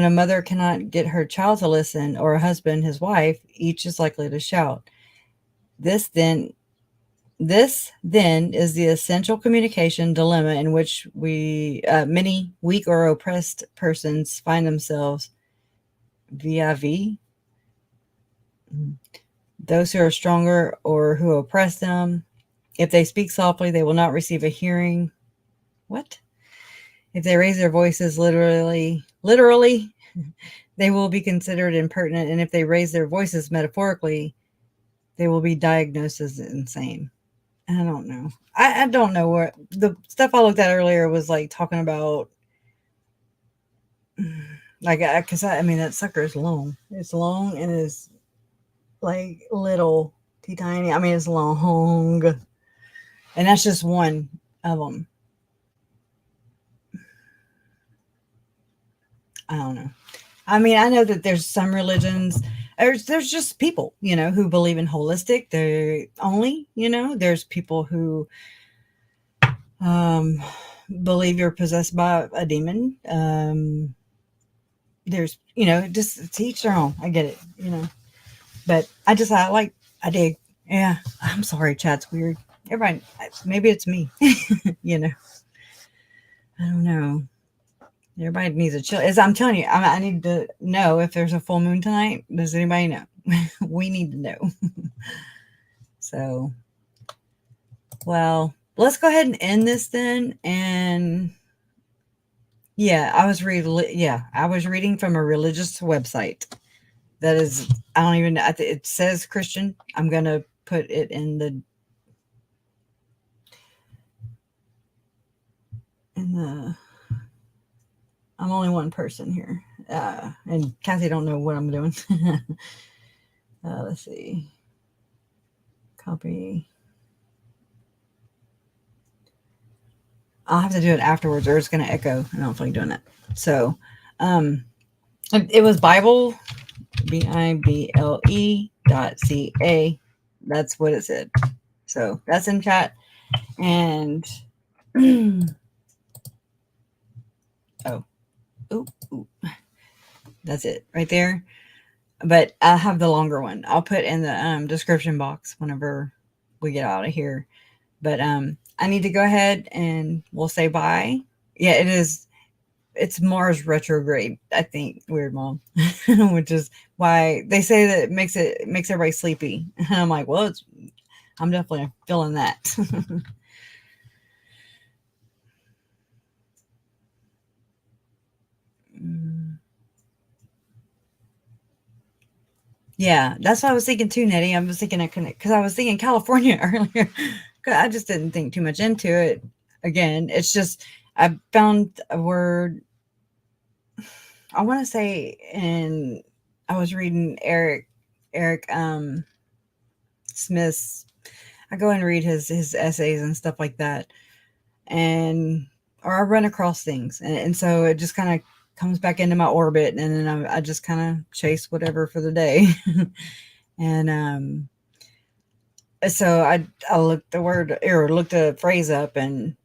a mother cannot get her child to listen, or a husband his wife, each is likely to shout. This then is the essential communication dilemma in which many weak or oppressed persons find themselves vis-a-vis those who are stronger or who oppress them. If they speak softly, they will not receive a hearing. What? If they raise their voices literally, they will be considered impertinent. And if they raise their voices metaphorically, they will be diagnosed as insane. I don't know. I don't know what the stuff I looked at earlier was like talking about. Like, because I mean, that sucker is long. It's long and it's like little, tiny. I mean, it's long. And that's just one of them. I don't know. I mean, I know that there's some religions, there's just people, who believe in holistic. They're only, there's people who believe you're possessed by a demon. There's, just to each their own. I get it, but I dig. Yeah. I'm sorry. Chat's weird. Everybody, maybe it's me, I don't know. Everybody needs a chill. As I'm telling you, I need to know if there's a full moon tonight. Does anybody know? We need to know. So, well, let's go ahead and end this then. And yeah, I was reading from a religious website. That is, I don't even know. It says Christian. I'm going to put it in the I'm only one person here. And Kathy don't know what I'm doing. Let's see. Copy. I'll have to do it afterwards or it's going to echo. I don't feel like doing that. So, it was Bible, BIBLE.ca. That's what it said. So that's in chat. And, Ooh. That's it right there. But I have the longer one. I'll put in the description box whenever we get out of here. But I need to go ahead and we'll say bye. Yeah, it is. It's Mars retrograde, I think. Weird Mom. Which is why they say that it makes everybody sleepy. And I'm like, well, I'm definitely feeling that. Yeah, that's what I was thinking too, Nettie. I was thinking because I was thinking California earlier. I just didn't think too much into it. Again, it's just I found a word. I want to say, and I was reading Eric Smith's. I go and read his essays and stuff like that, or I run across things, and so it just kind of comes back into my orbit, and then I just kind of chase whatever for the day. And so I looked the phrase up, and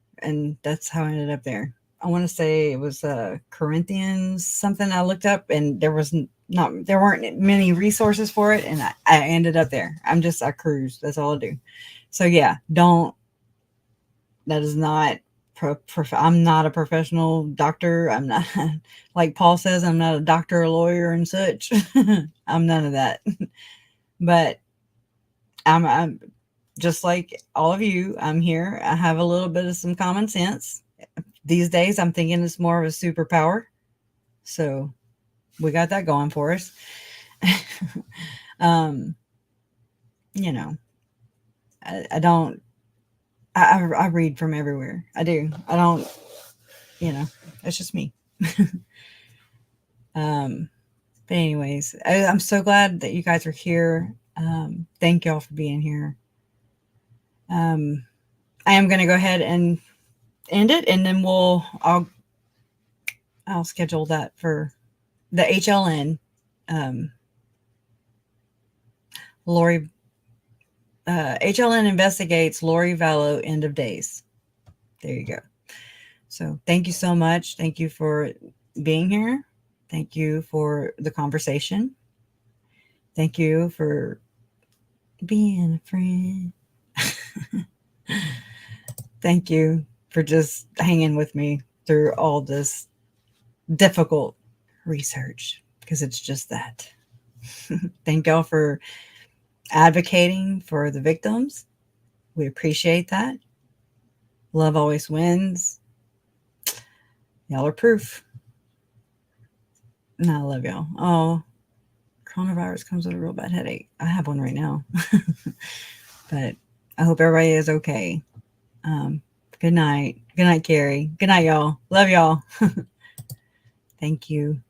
that's how I ended up there. I want to say it was Corinthians something I looked up, and there weren't many resources for it, and I ended up there. I cruise. That's all I do. So yeah, that is not I'm not a professional doctor. I'm not, like Paul says, I'm not a doctor or lawyer and such. I'm none of that. But I'm just like all of you. I'm here. I have a little bit of some common sense. These days, I'm thinking it's more of a superpower. So we got that going for us. You know, I read from everywhere. I do. I don't, it's just me. But anyways, I'm so glad that you guys are here. Thank y'all for being here. I am going to go ahead and end it, and then I'll schedule that for the HLN. Lori, HLN investigates Lori Vallow, end of days. There you go. So thank you so much. Thank you for being here. Thank you for the conversation. Thank you for being a friend. Thank you for just hanging with me through all this difficult research, because it's just that. Thank y'all for advocating for the victims. We appreciate that. Love always wins. Y'all are proof. And I love y'all. Oh, coronavirus comes with a real bad headache. I have one right now. But I hope everybody is okay. Good night. Good night, Gerry. Good night, y'all. Love y'all. Thank you.